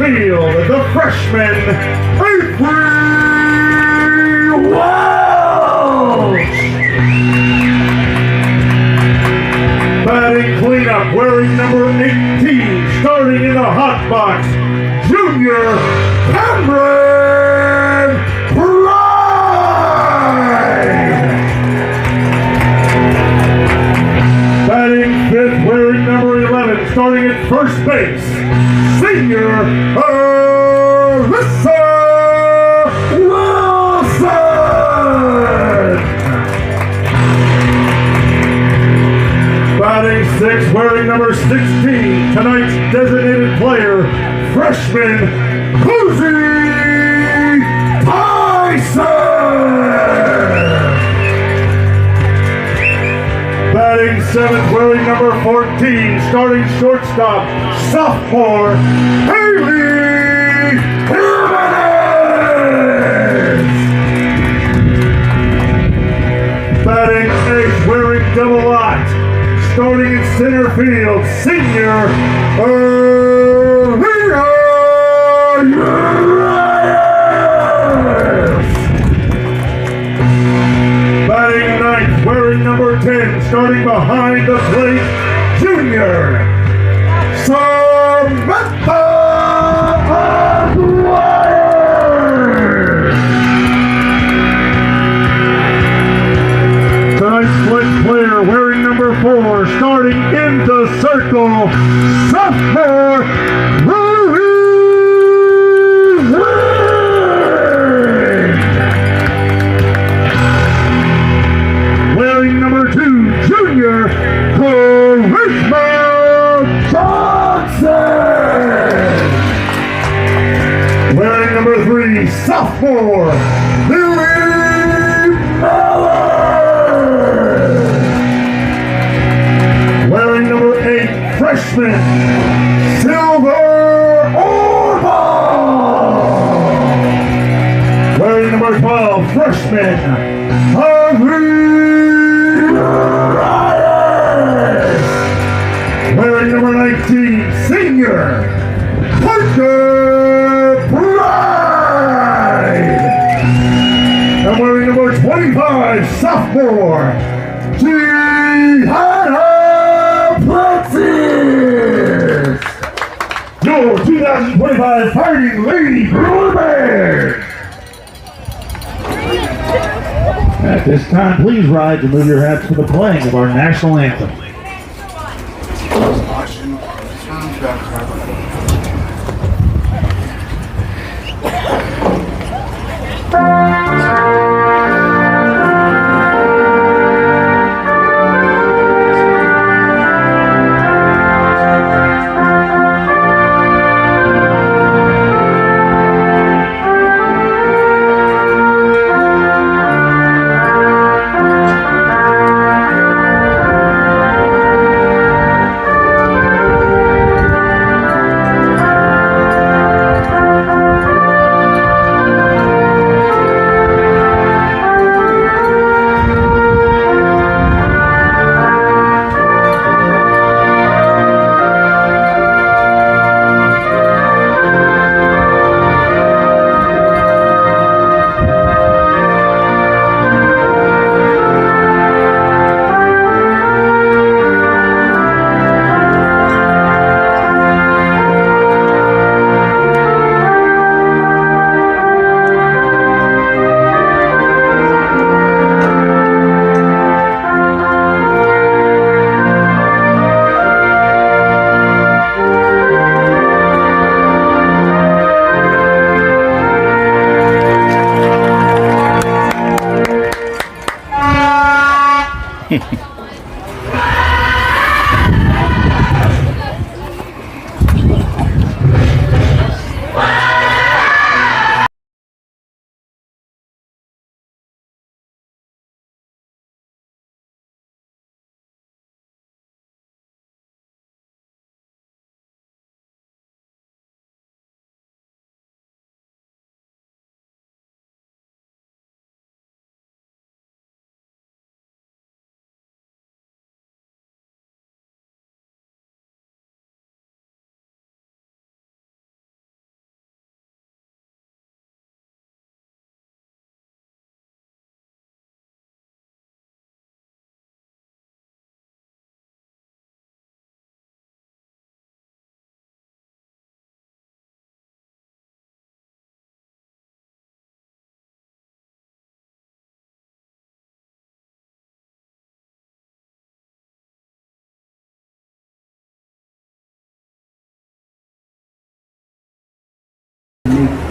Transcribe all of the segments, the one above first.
field, the freshman, Avery Welch. Batting cleanup, wearing number 18, starting in the hot box, junior Cameron Pride. Batting fifth, wearing number 11, starting at first base, senior Alyssa Wilson. Batting sixth, wearing number 16, tonight's designated player, freshman Cozy Tyson. Batting seventh, wearing number 14, starting shortstop, sophomore Haley Jimenez. Batting eighth, wearing double lot, starting in center field, senior Aliyah Urias. Batting ninth, wearing number 10, starting behind the plate, junior Samantha Aguirre. Tonight's fifth player, wearing number 4, starting into circle, sophomore Louise Wade. Wearing number 2, junior Charisma Johnson. Wearing number 3, sophomore Lily Miller. Wearing number 8, freshman Silver Orban. Wearing number 12, freshman Harvey Reyes. Wearing number 19, senior Parker Pride. And wearing number 25, sophomore Gianna Francis. Your 2025 Fighting Lady Brewer Bears. At this time, please rise and move your hats for the playing of our national anthem.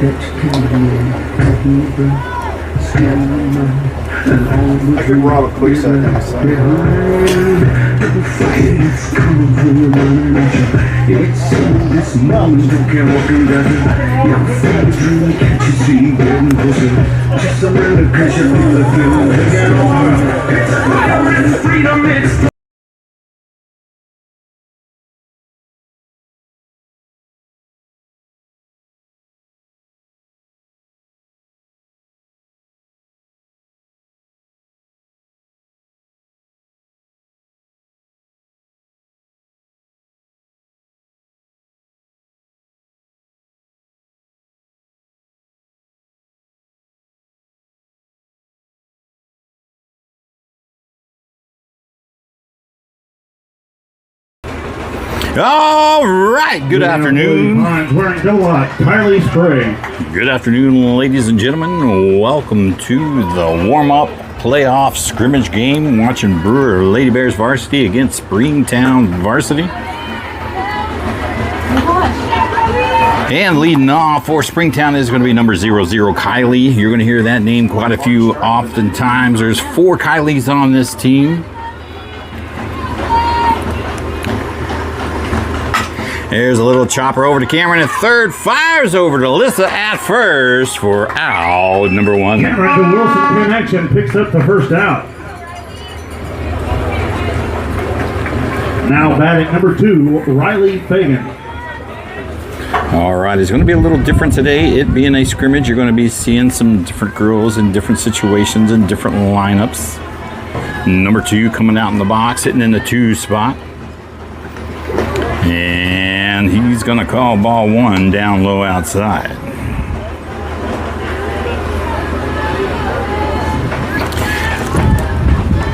I could rob a quick set now, son. All right, good afternoon. Wearing no lot, Kylie Spring. Good afternoon, ladies and gentlemen. Welcome to the warm-up playoff scrimmage game. Watching Brewer Lady Bears Varsity against Springtown Varsity. And leading off for Springtown is going to be number 00, Kylie. You're going to hear that name quite a few oftentimes. There's 4 Kylies on this team. There's a little chopper over to Cameron at third. Fires over to Alyssa at first for out number 1. Cameron to Wilson connection picks up the first out. Now batting number 2, Riley Fagan. All right, it's going to be a little different today. It being a scrimmage, you're going to be seeing some different girls in different situations and different lineups. Number 2 coming out in the box, hitting in the 2 spot. And he's going to call ball 1 down low outside.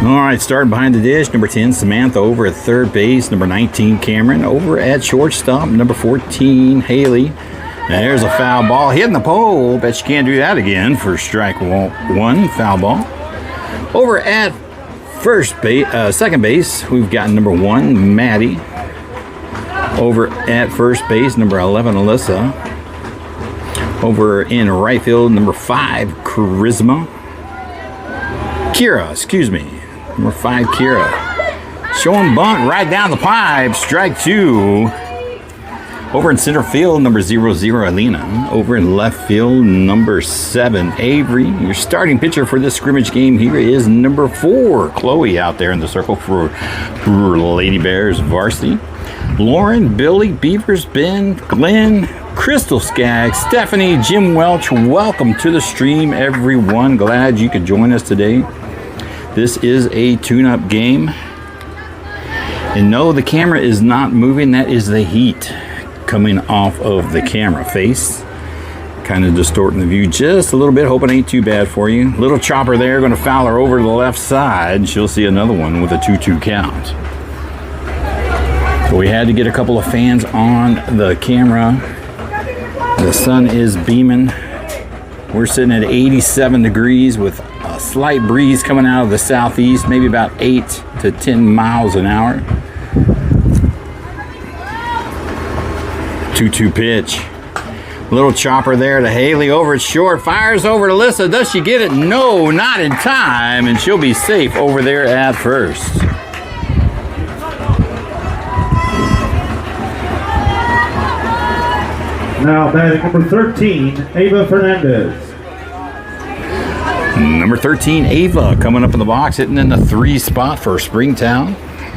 All right, starting behind the dish, number 10, Samantha over at third base. Number 19, Cameron over at shortstop. Number 14, Haley. There's a foul ball hitting the pole. Bet you can't do that again for strike 1, foul ball. Over at second base, we've got number 1, Maddie. Over at first base, number 11, Alyssa. Over in right field, number 5, Kira, excuse me. Number 5, Kira. Showing bunt right down the pipe, strike 2. Over in center field, number 00, Alina. Over in left field, number 7, Avery. Your starting pitcher for this scrimmage game here is number 4, Chloe, out there in the circle for Lady Bears Varsity. Lauren, Billy, Beavers, Ben, Glenn, Crystal Skaggs, Stephanie, Jim Welch, welcome to the stream, everyone. Glad you could join us today. This is a tune-up game. And no, the camera is not moving. That is the heat coming off of the camera face. Kind of distorting the view just a little bit. Hoping it ain't too bad for you. Little chopper there, going to foul her over to the left side. She'll see another one with a 2-2 count. But we had to get a couple of fans on the camera. The sun is beaming. We're sitting at 87 degrees with a slight breeze coming out of the southeast, maybe about 8 to 10 miles an hour. 2-2 pitch. Little chopper there to Haley over at short. Fires over to Alyssa. Does she get it? No, not in time. And she'll be safe over there at first. Now batting number 13, Ava Fernandez. Number 13, Ava, coming up in the box, hitting in the 3 spot for Springtown.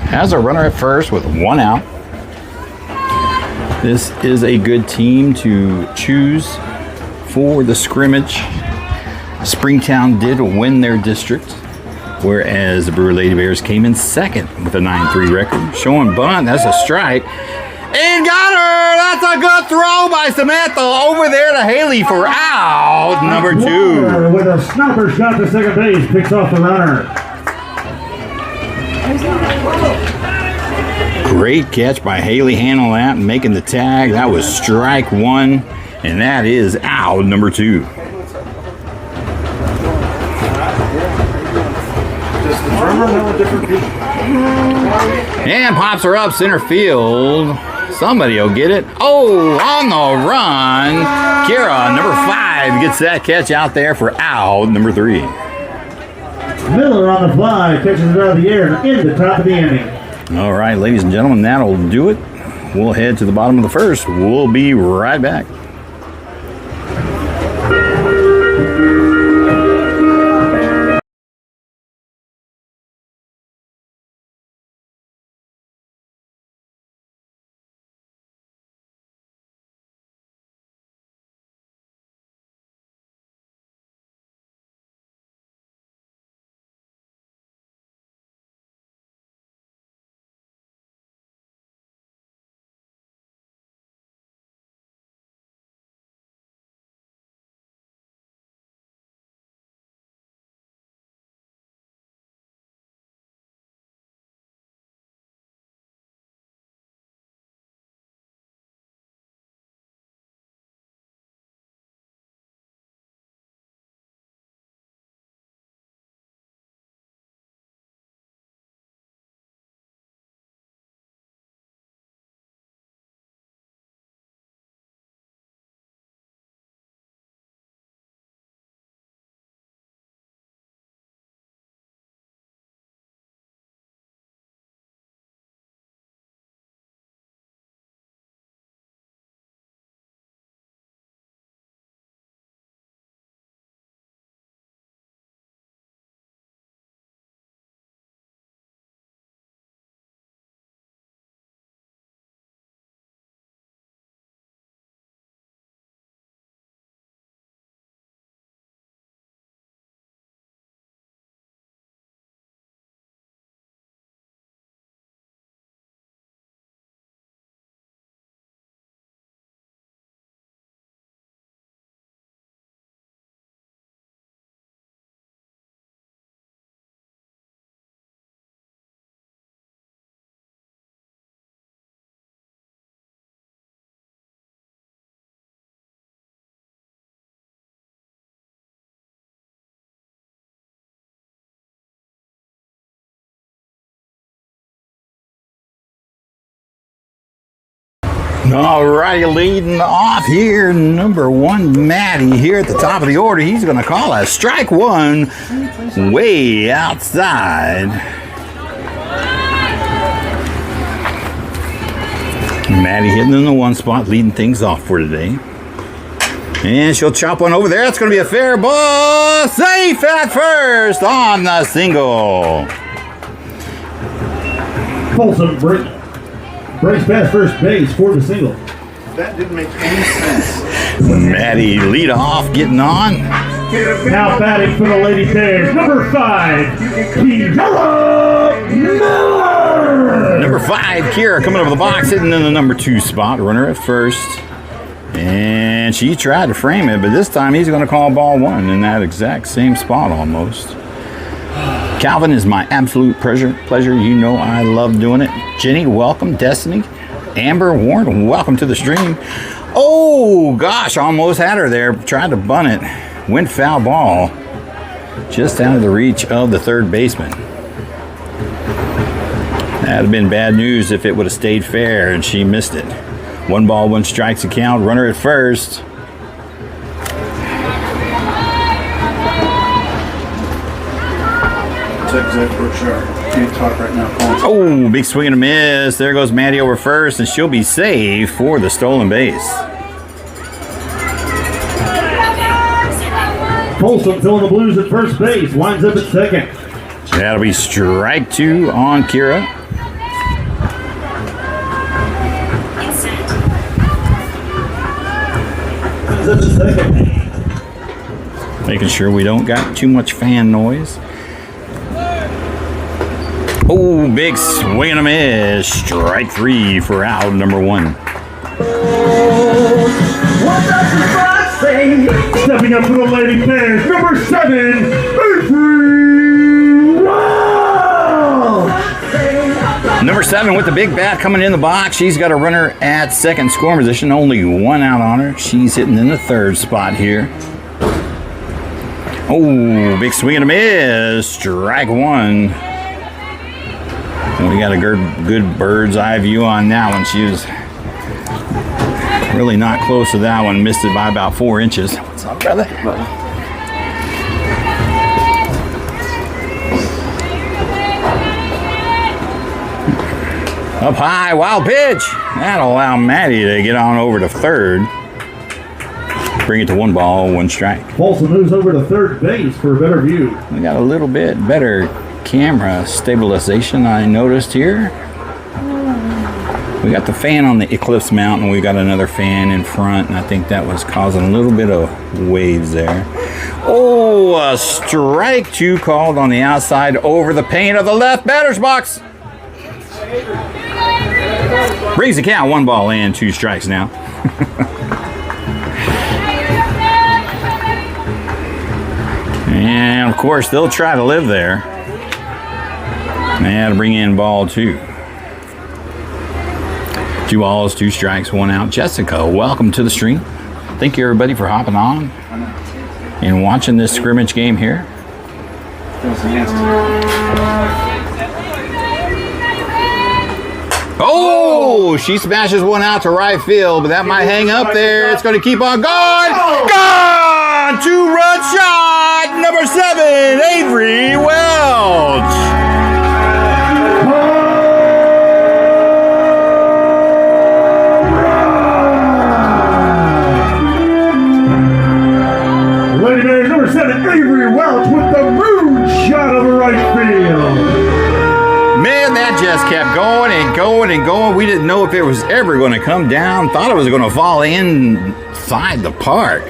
Has a runner at first with 1 out. This is a good team to choose for the scrimmage. Springtown did win their district, whereas the Brewer Lady Bears came in second with a 9-3 record. Showing bunt, that's a strike. And got her! That's a good throw by Samantha over there to Haley for out number 2. With a snapper shot to second base, picks off the runner. Great catch by Haley, handling that and making the tag. That was strike 1, and that is out number 2. And pops her up center field. Somebody will get it. Oh, on the run. Kira, number 5, gets that catch out there for out number 3. Miller on the fly, catches it out of the air and in the top of the inning. All right, ladies and gentlemen, that'll do it. We'll head to the bottom of the first. We'll be right back. All right, leading off here, number 1, Maddie, here at the top of the order. He's going to call a strike 1 way outside. Maddie hitting in the 1 spot, leading things off for today. And she'll chop one over there. That's going to be a fair ball. Safe at first on the single. Folsom breaks past first base for the single. That didn't make any sense. Maddie lead off, getting on. Now batting for the Lady Bears, number 5, Kira Miller. Number 5, Kira, coming over the box, hitting in the number 2 spot. Runner at first. And she tried to frame it, but this time he's going to call ball 1 in that exact same spot almost. Calvin is my absolute pleasure. You know I love doing it. Jenny, welcome. Destiny. Amber, Warren, welcome to the stream. Oh, gosh, almost had her there. Tried to bunt it. Went foul ball. Just out of the reach of the third baseman. That'd have been bad news if it would have stayed fair and she missed it. 1 ball, 1 strikes account. Runner at first. Can't talk right now. Oh, big swing and a miss. There goes Maddie over first, and she'll be safe for the stolen base. Folsom filling the Blues at first base, winds up at second. That'll be strike 2 on Kira. Winds up at second. Making sure we don't got too much fan noise. Oh, big swing and a miss. Strike 3 for out number 1. Stepping up for the Lady Bears, number 7, Avery Wow! Number 7 with the big bat coming in the box. She's got a runner at second scoring position. Only 1 out on her. She's hitting in the 3rd spot here. Oh, big swing and a miss. Strike 1. We got a good bird's eye view on that one. She was Really not close to that one. Missed it by about 4 inches. What's up, brother? Up high, wild pitch. That'll allow Maddie to get on over to third. Bring it to 1 ball, 1 strike. Paulson moves over to third base for a better view. We got a little bit better camera stabilization, I noticed here. We got the fan on the Eclipse mount, and we got another fan in front, and I think that was causing a little bit of waves there. Oh, a strike 2 called on the outside over the paint of the left batter's box. Brings the count 1 ball and 2 strikes now. And of course, they'll try to live there. And bring in ball 2. 2 balls, 2 strikes, 1 out. Jessica, welcome to the stream. Thank you, everybody, for hopping on and watching this scrimmage game here. Oh, she smashes 1 out to right field, but that might hang up there. It's going to keep on going. Gone! 2-run shot, number 7, Avery Welch. Lady Bears, number 7, Avery Welch with the moonshot of right field. Man, that just kept going and going and going. We didn't know if it was ever going to come down. Thought it was going to fall inside the park,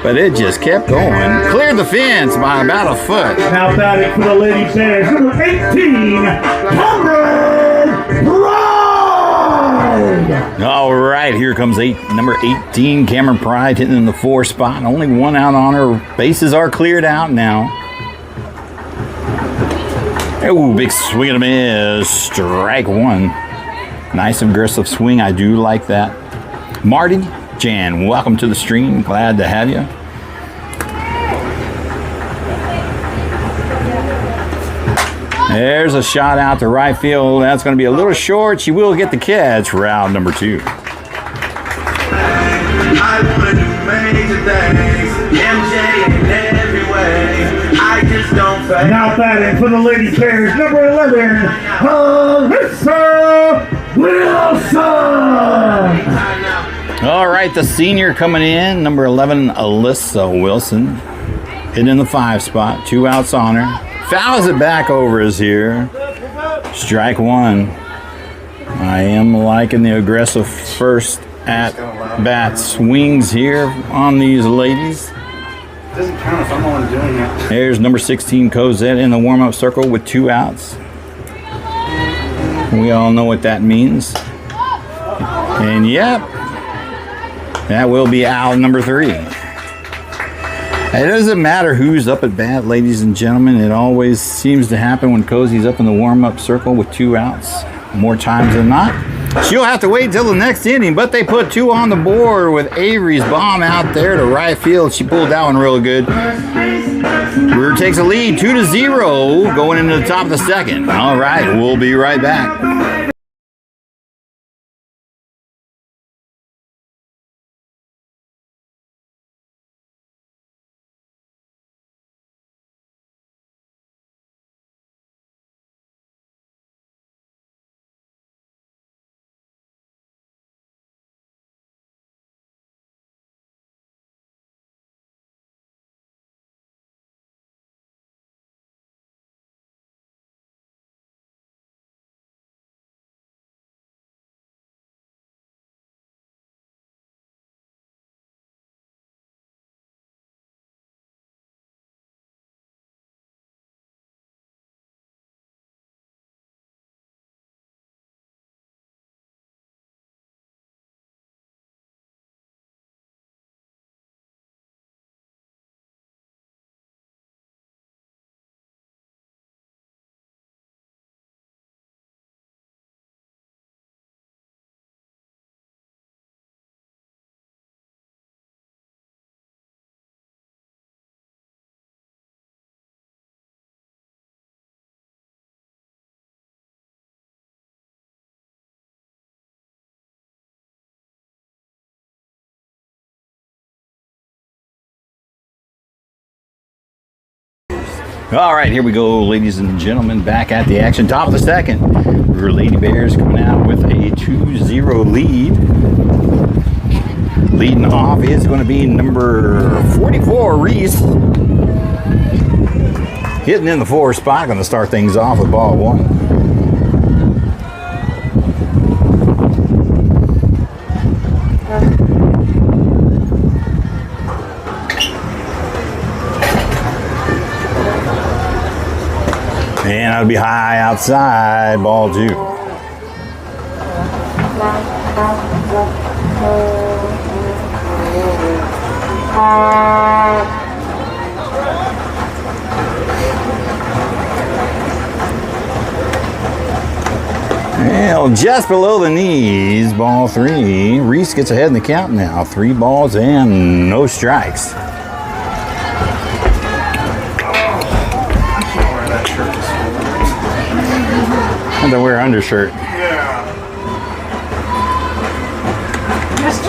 but it just kept going. Cleared the fence by about a foot. Now batting for the Lady Bears, number 18, Cameron Pride. All right, here comes number 18, Cameron Pride, hitting in the 4 spot. Only 1 out on her. Bases are cleared out now. Oh, big swing and a miss. Strike 1. Nice aggressive swing. I do like that. Marty, Jan, welcome to the stream. Glad to have you. There's a shot out to right field. That's going to be a little short. She will get the catch. Round number 2. I wanna do major things, MJ in every way. I just don't fake. Now batting for the Lady Bears, number 11, Alyssa Wilson. All right, the senior coming in, number 11, Alyssa Wilson. Hitting in the 5 spot, 2 outs on her. Fouls it back over us here. Strike 1. I am liking the aggressive first at bat swings here on these ladies. Doesn't count if I'm the one doing it. There's number 16, Cosette, in the warm-up circle with 2 outs. We all know what that means. And yep, that will be out number 3. It doesn't matter who's up at bat, ladies and gentlemen. It always seems to happen when Cozy's up in the warm-up circle with 2 outs, more times than not. She'll have to wait till the next inning, but they put 2 on the board with Avery's bomb out there to right field. She pulled that one real good. Brewer takes a lead, 2-0, going into the top of the 2nd. All right, we'll be right back. All right, here we go, ladies and gentlemen. Back at the action. Top of the second. Brewer Lady Bears coming out with a 2-0 lead. Leading off is going to be number 44, Reese. Hitting in the 4 spot. Going to start things off with ball 1. And that'll be high outside, ball 2. Well, just below the knees, ball 3. Reese gets ahead in the count now. 3 balls and no strikes. I have to wear undershirt.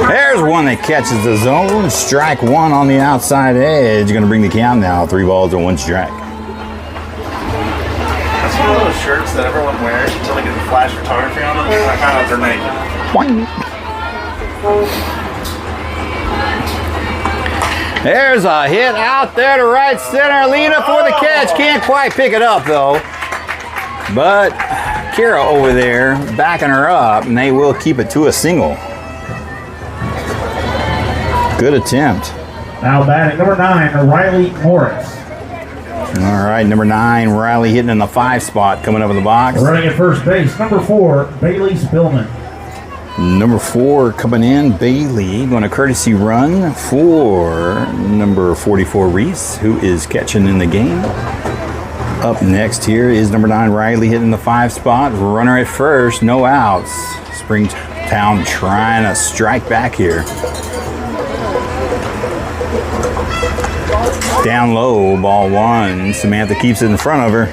There's one that catches the zone. Strike 1 on the outside edge. Going to bring the count now. 3 balls and 1 strike. That's one of those shirts that everyone wears until they get the flash photography on them. And I found out they're naked. There's a hit out there to right center. Lena for the catch. Can't quite pick it up though. But Kira over there backing her up, and they will keep it to a single. Good attempt. Now batting number 9, Riley Morris. All right, number 9, Riley hitting in the 5 spot, coming up in the box. Running at first base, number 4, Bailey Spillman. Number 4 coming in, Bailey, going to courtesy run for number 44, Reese, who is catching in the game. Up next here is number 9, Riley hitting the 5 spot. Runner at first, no outs. Springtown trying to strike back here. Down low, ball 1. Samantha keeps it in front of her.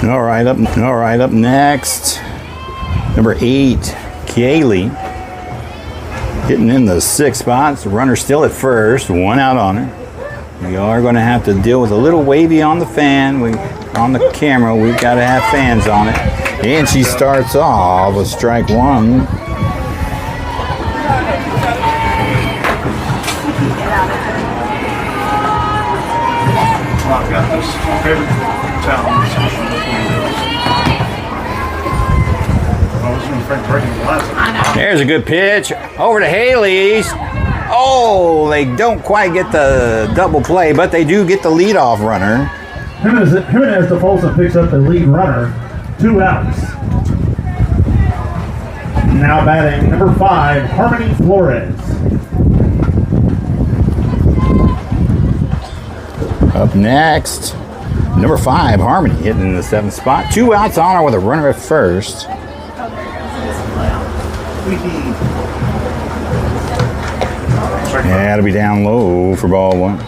All right, up next, number 8, Kaylee. Hitting in the 6 spots. Runner still at first. 1 out on her. We are going to have to deal with a little wavy on the fan. On the camera, we've got to have fans on it. And she starts off with strike 1. I've got this favorite towel. There's a good pitch. Over to Haley's. Oh, they don't quite get the double play, but they do get the leadoff runner. Jimenez DeFolsa picks up the lead runner. 2 outs. Now batting number 5, Harmony Flores. Up next, number 5, Harmony hitting in the 7th spot. 2 outs on her with a runner at first. Yeah, it'll be down low for ball 1.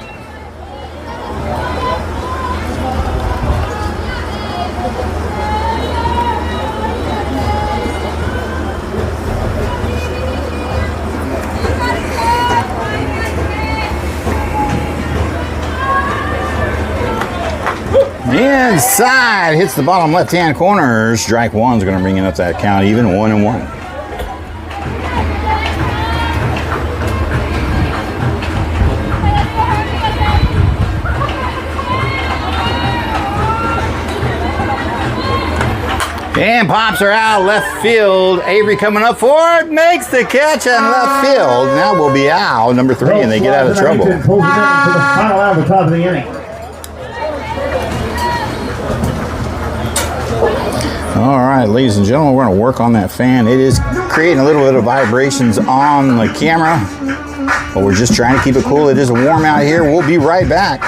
Inside, hits the bottom left-hand corner. Strike 1's going to bring it up that count even, 1-1. And pops her out left field. Avery coming up for it, makes the catch in left field. Now we'll be out, number 3, and they get out of trouble. Pulls it in for the final out of the top of the inning. All right, ladies and gentlemen, we're going to work on that fan. It is creating a little bit of vibrations on the camera, but we're just trying to keep it cool. It is warm out here. We'll be right back.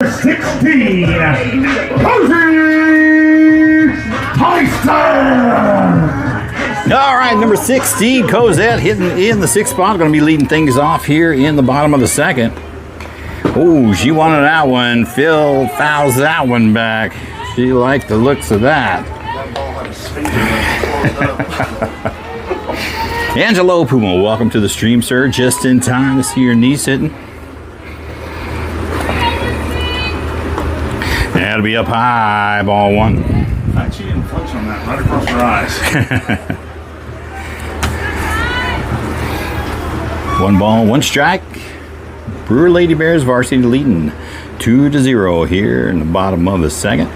16, Varsity Tyson. All right, number 16, Cosette hitting in the 6th spot. Going to be leading things off here in the bottom of the 2nd. Oh, she wanted that one. Phil fouls that one back. She liked the looks of that. Angelo Puma, welcome to the stream, sir. Just in time to see your niece hitting. That'll be up high, ball 1. She didn't flinch on that, right across her eyes. 1 ball, 1 strike. Brewer Lady Bears Varsity leading 2-0 here in the bottom of the 2nd.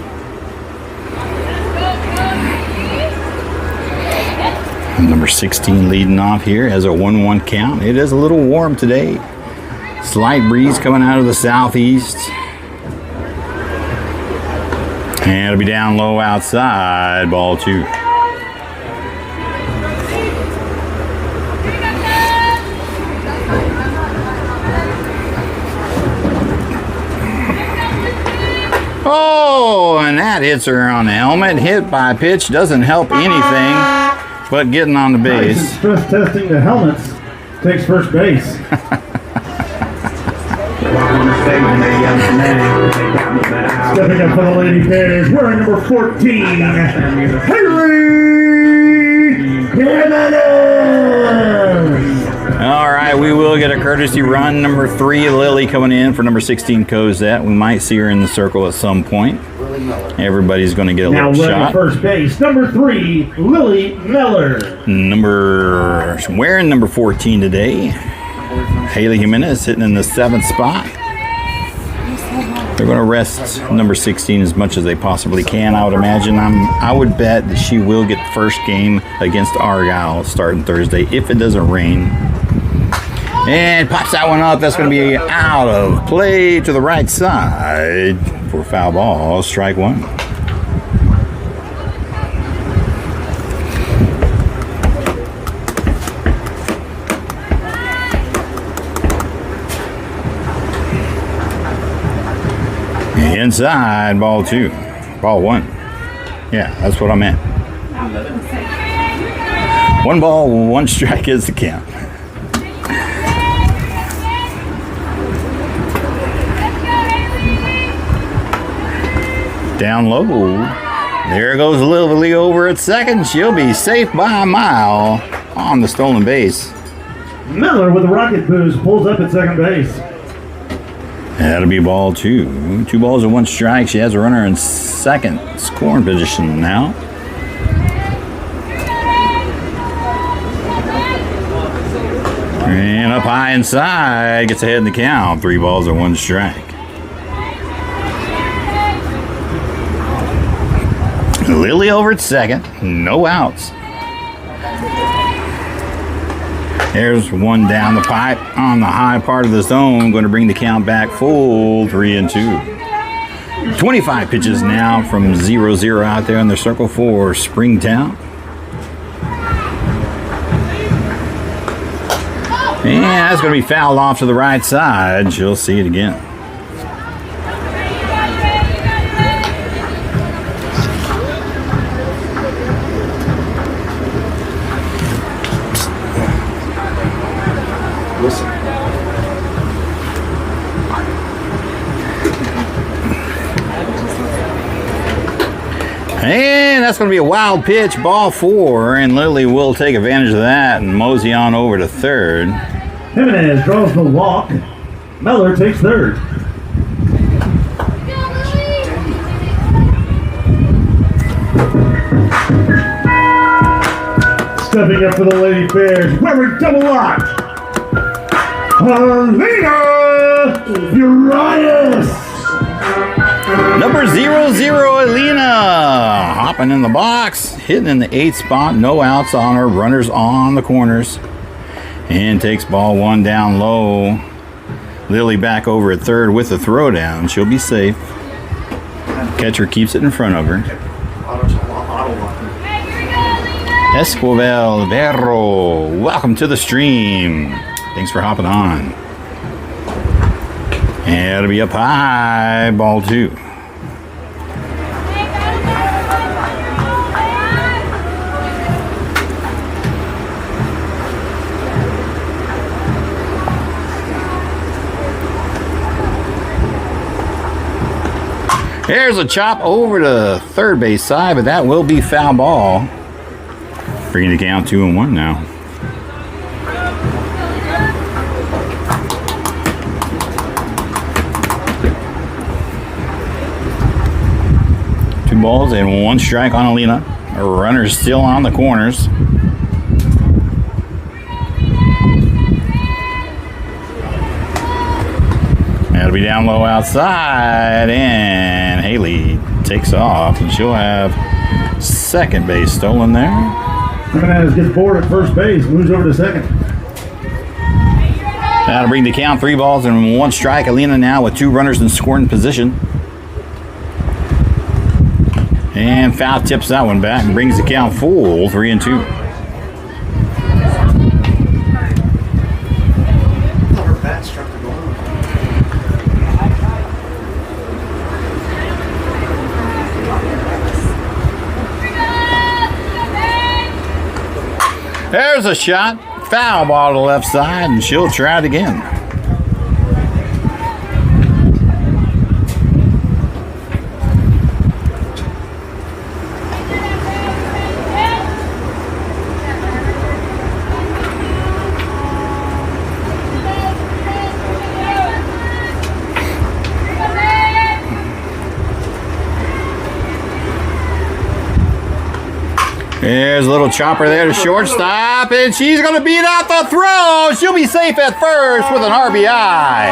Number 16 leading off here has a 1-1 count. It is a little warm today. Slight breeze coming out of the southeast. And it'll be down low outside, ball 2. Oh, and that hits her on the helmet. Hit by pitch doesn't help anything but getting on the base. Stress testing the helmets. Takes first base. Stepping up for the Lady Bears, wearing number 14, Haley Jimenez. All right, we will get a courtesy run. Number 3, Lily coming in for number 16, Cosette. We might see her in the circle at some point. Everybody's going to get a now little running shot. First base, number 3, Lily Miller. Wearing number 14 today, Haley Jimenez sitting in the 7th spot. They're going to rest number 16 as much as they possibly can, I would imagine. I would bet that she will get the first game against Argyle starting Thursday if it doesn't rain. And pops that one up. That's going to be out of play to the right side for foul ball, strike 1. Inside, ball 2. Ball 1. Yeah, that's what I meant. 1 ball, 1 strike is the count. Down low. There goes Lily over at second. She'll be safe by a mile on the stolen base. Miller with the rocket boost pulls up at second base. That'll be ball 2. 2 balls and 1 strike. She has a runner in second scoring position now. And up high inside, gets ahead in the count. 3 balls and 1 strike. Lily over at second, no outs. There's one down the pipe on the high part of the zone, going to bring the count back full 3-2. 25 pitches now from 0-0 out there in the circle for Springtown. And that's going to be fouled off to the right side. She'll see it again. And that's going to be a wild pitch, ball 4, and Lily will take advantage of that and mosey on over to third. Jimenez draws the walk. Miller takes third. Stepping up for the Lady Bears, wearing double lock, Alina Urias. Number 0-0, Alina, hopping in the box, hitting in the 8th spot, no outs on her, runners on the corners, and takes ball 1 down low. Lily back over at third with the throwdown. She'll be safe. Catcher keeps it in front of her. Esquivel Verro, welcome to the stream. Thanks for hopping on. And it'll be up high, ball 2. There's a chop over to third base side, but that will be foul ball. Bringing the count 2-1 now. Two balls and 1 strike on Alina. A runner still on the corners. That'll be down low outside, and Haley takes off, and she'll have second base stolen there. Jimenez gets bored at first base, moves over to second. That'll bring the count 3 balls and 1 strike. Alina now with 2 runners in scoring position. And foul tips that one back and brings the count full 3-2. Her bat struck the ball. There's a shot. Foul ball to the left side, and she'll try it again. There's a little chopper there to shortstop, and she's going to beat out the throw. She'll be safe at first with an RBI.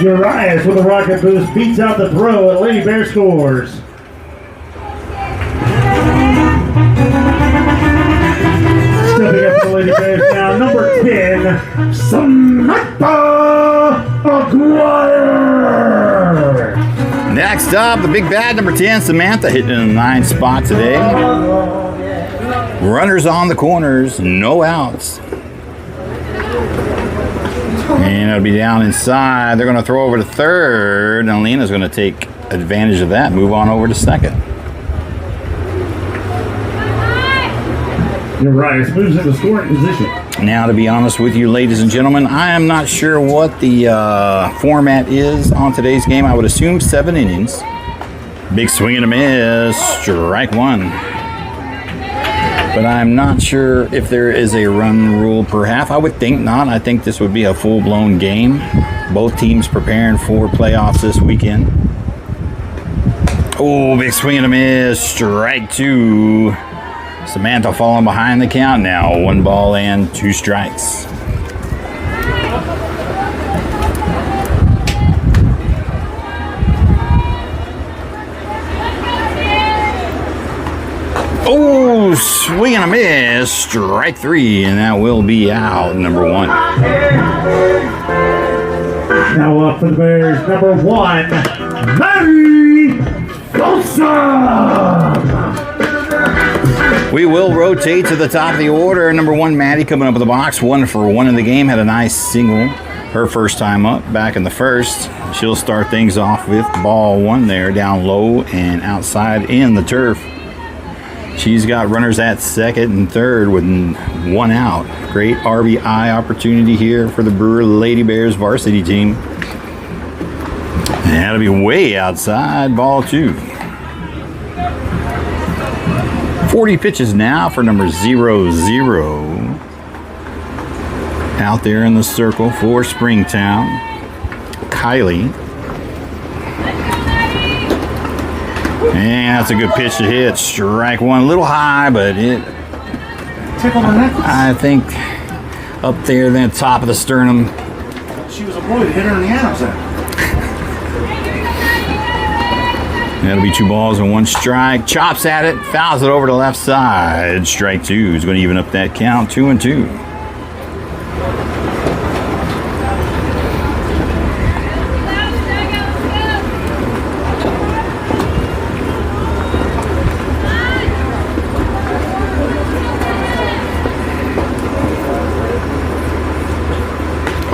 Urias with a rocket boost beats out the throw, and Lady Bear scores. Stepping up to the Lady Bears now, number 10, Samantha Aguirre. Next up, the big bad, number 10, Samantha, hitting in the 9th spot today. Runners on the corners, no outs. And it'll be down inside. They're going to throw over to third, and Alina's going to take advantage of that, move on over to second. Urias moves into scoring position. Now, to be honest with you, ladies and gentlemen, I am not sure what the format is on today's game. I would assume 7 innings. Big swing and a miss, strike 1. But I'm not sure if there is a run rule per half. I would think not. I think this would be a full-blown game. Both teams preparing for playoffs this weekend. Oh, big swing and a miss, strike 2. Samantha falling behind the count now. 1 ball and 2 strikes. Oh, swing and a miss. Strike 3, and that will be out, number 1. Now up for the Bears, number 1, Mary Folsom. We will rotate to the top of the order. Number 1, Maddie coming up with the box. 1 for 1 in the game. Had a nice single. Her first time up back in the first. She'll start things off with ball 1 there, down low and outside in the turf. She's got runners at second and third with 1 out. Great RBI opportunity here for the Brewer Lady Bears varsity team. And that'll be way outside, ball 2. 40 pitches now for number 00. Out there in the circle for Springtown, Kylie. And that's a good pitch to hit. Strike 1, a little high, but it, I think, up there, then top of the sternum. She was a boy to hit her in the abs. That'll be 2 balls and 1 strike. Chops at it, fouls it over to the left side. Strike 2 is going to even up that count, 2-2.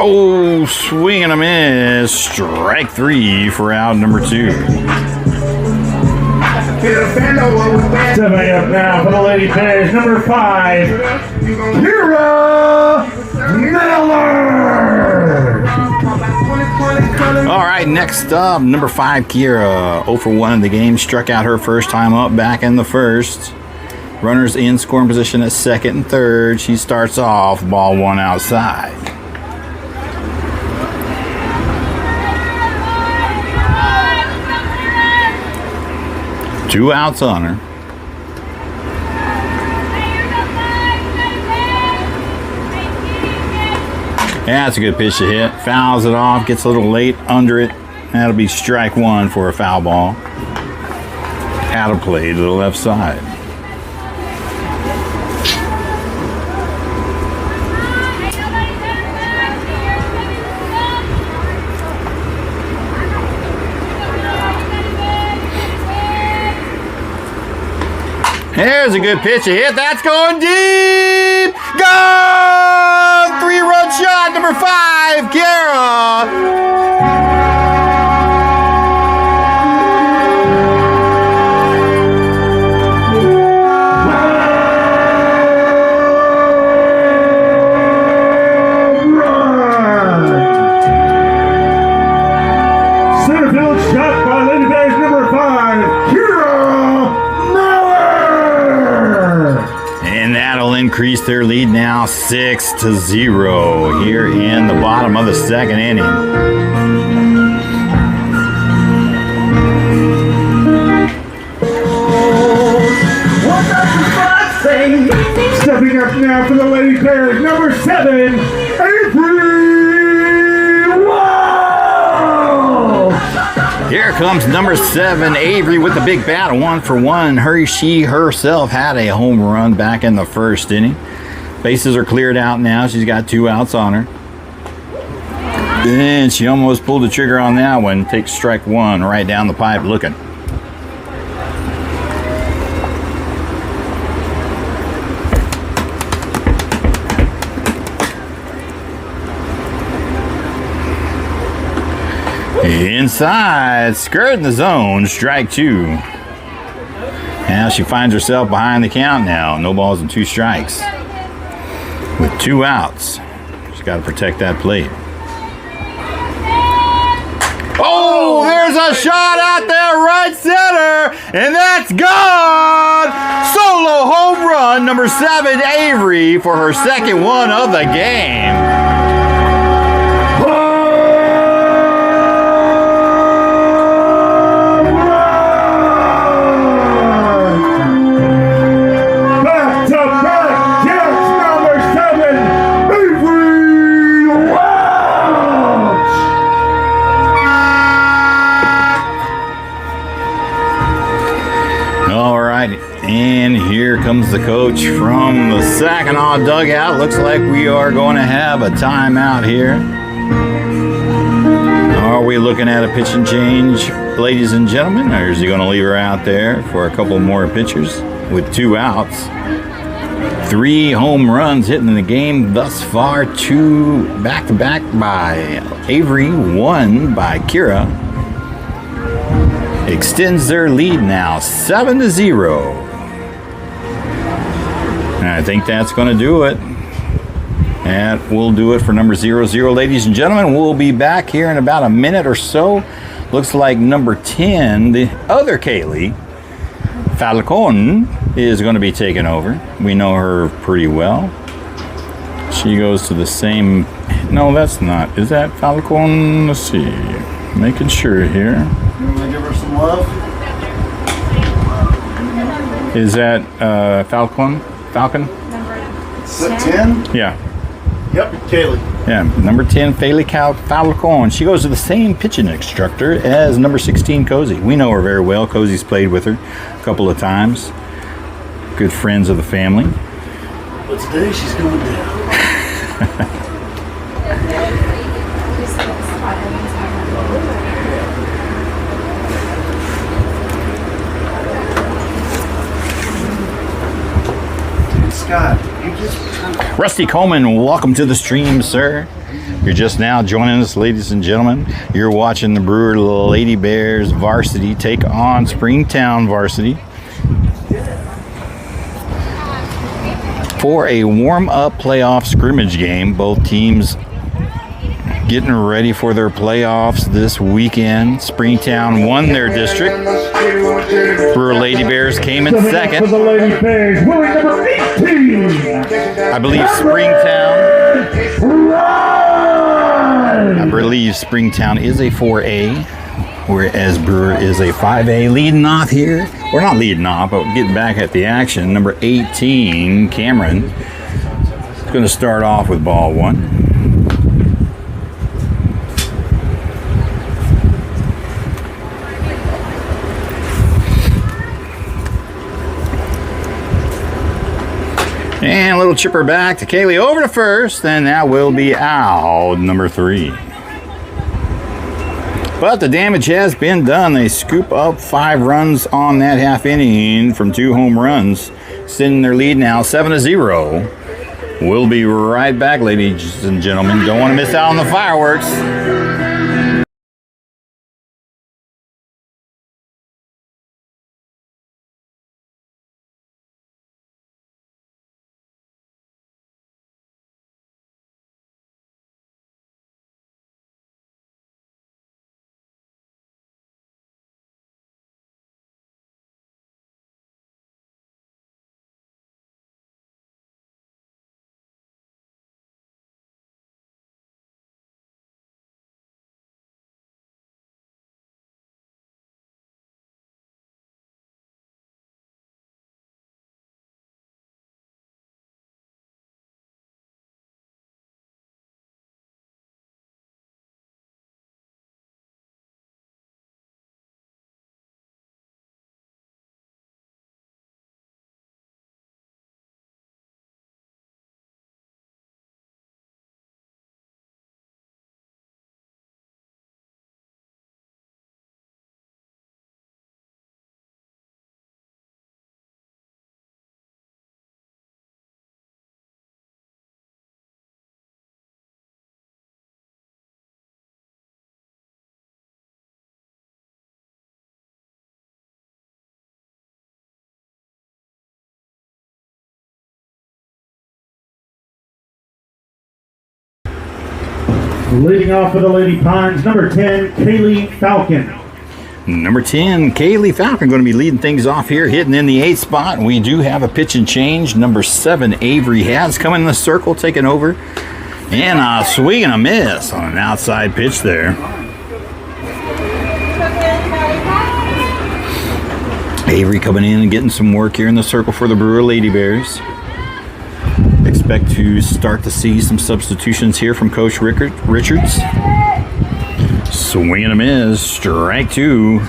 Oh, swing and a miss. Strike 3 for out number 2. Stepping up now for the Lady Bears, number 5, Kira Miller. All right, next up, number 5, Kira. 0 for 1 in the game. Struck out her first time up back in the first. Runners in scoring position at second and third. She starts off, ball 1 outside. Two outs on her. Yeah, that's a good pitch to hit. Fouls it off, gets a little late under it. That'll be strike 1 for a foul ball. Out of play to the left side. Here's a good pitch to hit. That's going deep. Gone! 3-run shot, number 5, Kara. Center field shot by Lady Bears, number 5, Kira Miller. And that'll increase their lead now 6-0 here in the bottom of the second inning. Stepping up now for the Lady Bears, number 7, Avery Wall. Here comes number 7, Avery, with the big bat, 1 for 1. She herself had a home run back in the first inning. Bases are cleared out now. She's got 2 outs on her. And she almost pulled the trigger on that one. Takes strike 1 right down the pipe looking. Inside, skirting the zone, strike 2. Now she finds herself behind the count now. No balls and 2 strikes. With 2 outs. She's got to protect that plate. Oh, there's a shot out there, right center, and that's gone! Solo home run, number 7, Avery, for her second one of the game. And here comes the coach from the Saginaw dugout. Looks like we are going to have a timeout here. Are we looking at a pitch and change, ladies and gentlemen? Or is he going to leave her out there for a couple more pitchers with 2 outs? 3 home runs hitting in the game thus far. 2 back-to-back by Avery, 1 by Kira. Extends their lead now 7-0. And I think that's going to do it. That will do it for number 00. Ladies and gentlemen, we'll be back here in about a minute or so. Looks like number 10, the other Kaylee, Falcon, is going to be taking over. We know her pretty well. She goes to the same... No, that's not. Is that Falcon? Let's see. Making sure here. You want to give her some love? Is that Falcon? 10? Yeah. Yep, Kaylee. Yeah, number 10, Falcon. She goes to the same pitching instructor as number 16, Cozy. We know her very well. Cozy's played with her a couple of times. Good friends of the family. But today she's going down. Scott, you just... Rusty Coleman, welcome to the stream, sir. You're just now joining us, ladies and gentlemen. You're watching the Brewer Lady Bears Varsity take on Springtown Varsity for a warm-up playoff scrimmage game. Both teams getting ready for their playoffs this weekend. Springtown won their district. Brewer Lady Bears came in second. For the Lady Bears, wearing number 18. I believe Springtown is a 4A, whereas Brewer is a 5A. Leading off here, or not leading off, but getting back at the action. Number 18, Cameron, is going to start off with ball one. And a little chipper back to Kaylee over to first, and that will be out, number 3. But the damage has been done. They scoop up 5 runs on that half inning from 2 home runs, extending their lead now 7-0. We'll be right back, ladies and gentlemen. Don't want to miss out on the fireworks. Leading off for the Lady Pines, number 10, Kaylee Falcon. Number 10, Kaylee Falcon, going to be leading things off here, hitting in the 8th spot. We do have a pitch and change. Number 7, Avery has coming in the circle, taking over. And a swing and a miss on an outside pitch there. Avery coming in and getting some work here in the circle for the Brewer Lady Bears. Expect to start to see some substitutions here from Coach Richards. Swing and a miss, strike 2.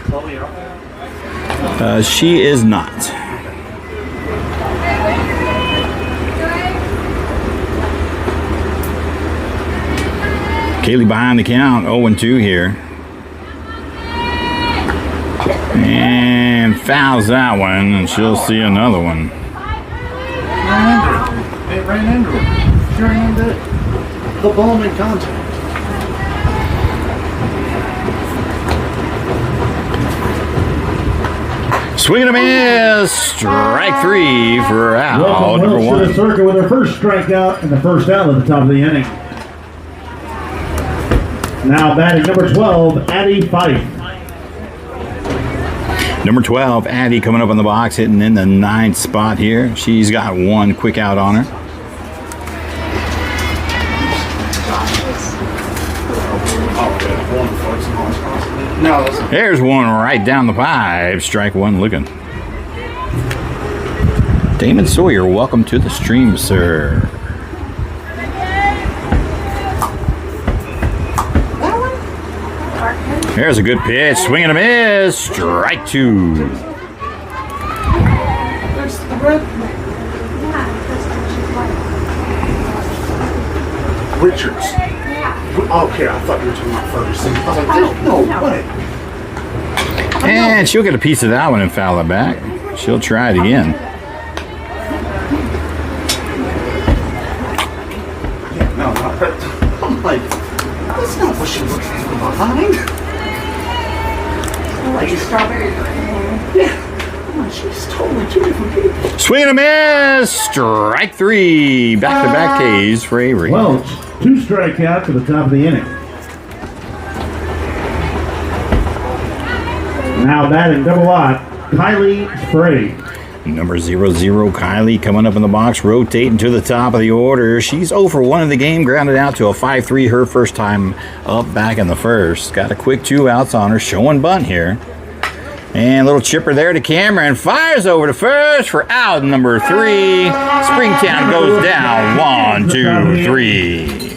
She is not. Kaylee behind the count, 0-2 here. And fouls that one, and she'll see another one. It ran into him. She ran into the ball in contact. Swing and a miss, strike 3 for out, number 1. To the circle with her first strikeout and the first out at the top of the inning. Now batting number 12, Addie Fife. Number 12, Addie coming up on the box, hitting in the 9th spot here. She's got 1 quick out on her. There's one right down the pipe. Strike 1 looking. Damon Sawyer, welcome to the stream, sir. There's a good pitch. Swing and a miss. Strike 2. Richards. Okay, I thought you were talking about Ferguson. I was like, there's no way. And she'll get a piece of that one and foul it back. She'll try it again. Yeah, no, Like, that's not what she looks behind. Like a strawberry. Yeah. Oh, she's totally two different people. Swing and a miss. Strike three. Back-to-back Ks for Avery. Well, 2 strikeouts to the top of the inning. Now batting double out, Kylie Sprague. Number 00, Kylie, coming up in the box, rotating to the top of the order. She's 0 for 1 in the game, grounded out to a 5-3 her first time up back in the first. Got a quick 2 outs on her, showing bunt here. And a little chipper there to Cameron, fires over to first for out number 3. Springtown goes down, 1, 2, 3.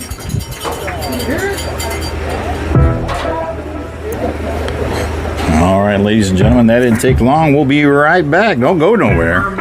All right, ladies and gentlemen, that didn't take long. We'll be right back. Don't go nowhere.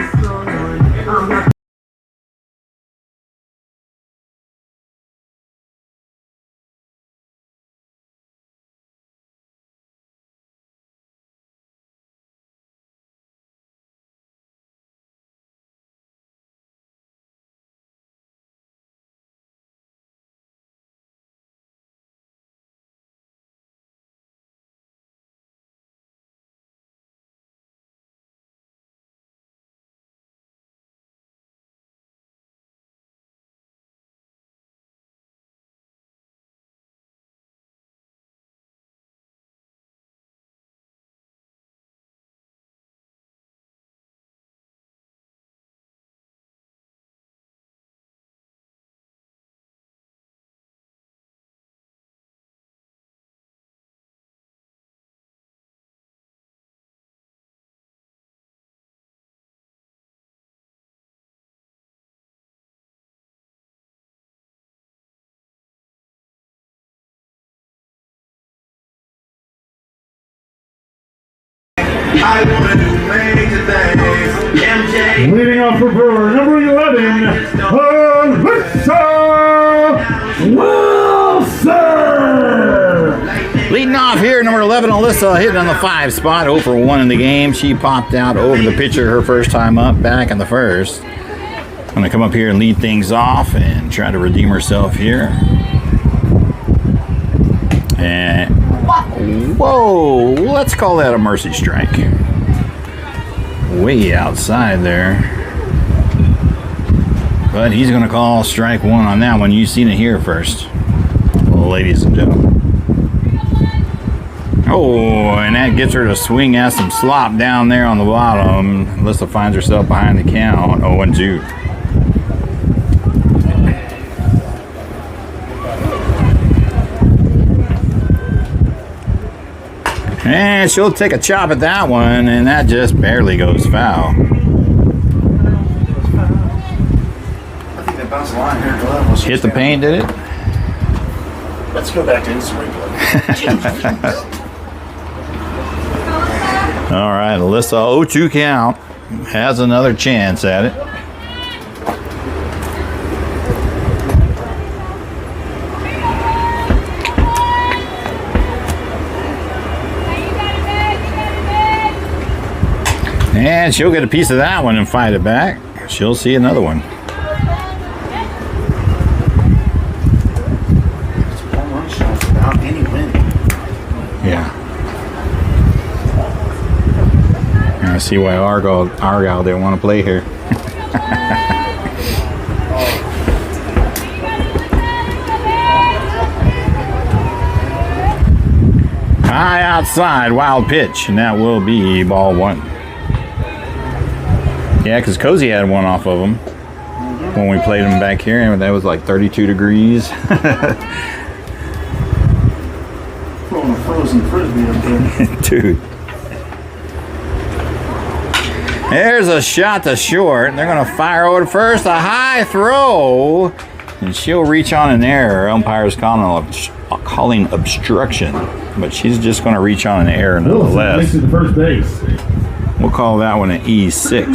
I wanna do major things. MJ. Leading off for Brewer, number 11, Alyssa Wilson. Leading off here, number 11, Alyssa, hitting on the 5 spot, 0 for 1 in the game. She popped out over the pitcher her first time up back in the first. Going to come up here and lead things off and try to redeem herself here. And whoa, let's call that a mercy strike. Way outside there. But he's going to call strike 1 on that one. You've seen it here first, ladies and gentlemen. Oh, and that gets her to swing at some slop down there on the bottom. Alyssa finds herself behind the count, 0-2. And she'll take a chop at that one, and that just barely goes foul. I think they bounced the line here. Glove. Hit the paint, did it? Let's go back to instant replay. All right, Alyssa, 0-2 count. Has another chance at it. And she'll get a piece of that one and fight it back. She'll see another one. It's a home run shot without any win. Yeah. I see why Argyle didn't want to play here. High outside, wild pitch, and that will be ball 1. Yeah, because Cozy had one off of him when we played him back here, and that was like 32 degrees. Throwing a frozen frisbee up there. Dude. There's a shot to short. They're going to fire over to first. A high throw. And she'll reach on an error. Umpire's calling obstruction. But she's just going to reach on an error nonetheless. Wilson makes it to first base. We'll call that one an E6.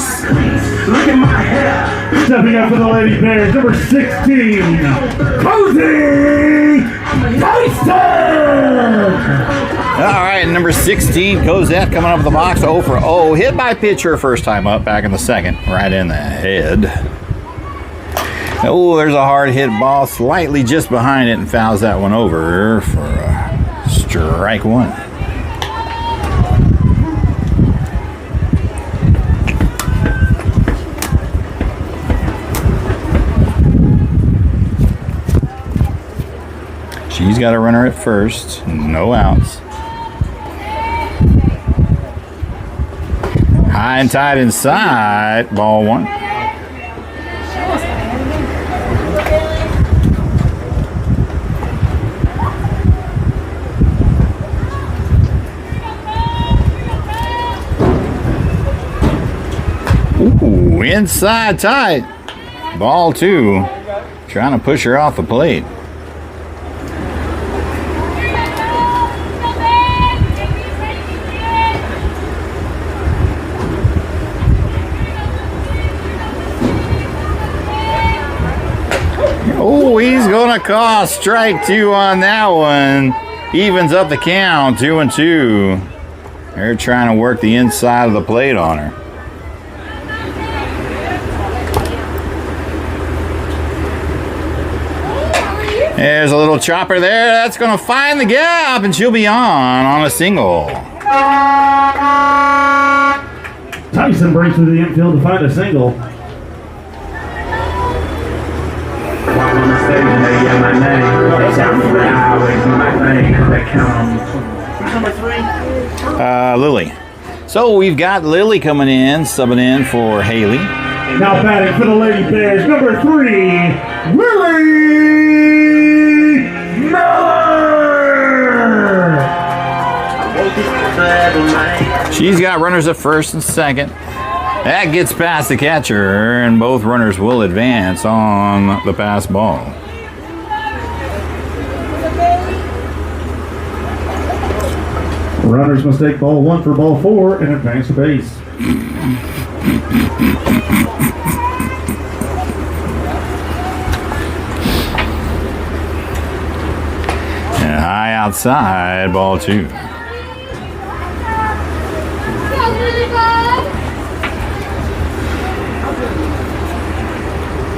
Look at my hair. Stepping up for the Lady Bears, number 16, Cozy Tyson. All right, number 16, Cosette coming up with the box, 0 for 0. Hit by pitcher first time up, back in the second, right in the head. Oh, there's a hard hit ball slightly just behind it and fouls that one over for strike one. She's got a runner at first, no outs. High and tight inside, ball one. Ooh, inside tight, ball two. Trying to push her off the plate. Oh, he's gonna call strike two on that one. Evens up the count, 2-2. They're trying to work the inside of the plate on her. There's a little chopper there. That's gonna find the gap, and she'll be on a single. Tyson breaks through the infield to find a single. Lily. So we've got Lily coming in, subbing in for Haley. Now batting for the Lady Bears, number 3, Lily Miller. She's got runners at first and second. That gets past the catcher, and both runners will advance on the pass ball. Runners must take ball 1 for ball 4 and advance to base. And high outside, ball 2.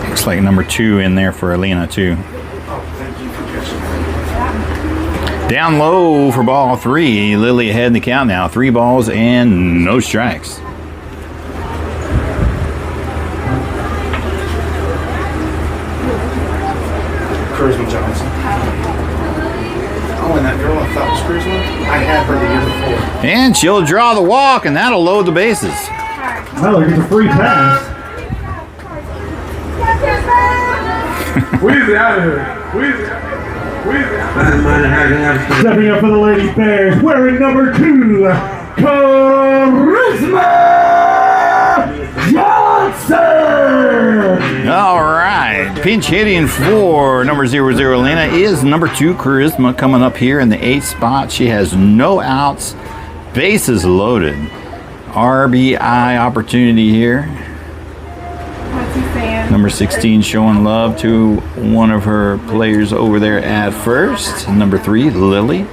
Looks like number 2 in there for Alina too. Down low for ball 3. Lily ahead in the count now. 3 balls and no strikes. Charisma Johnson. Oh, and that girl I thought was Charisma, I had her the year before. And she'll draw the walk, and that'll load the bases. Miller gets a free pass. Squeeze it out of here. Squeeze it. Stepping up for the Lady Bears, wearing number 2, Charisma Johnson. All right. Pinch hitting for number 00, Lena, is number 2, Charisma, coming up here in the 8th spot. She has no outs, bases loaded. RBI opportunity here. Number 16 showing love to one of her players over there at first. Number 3, Lily.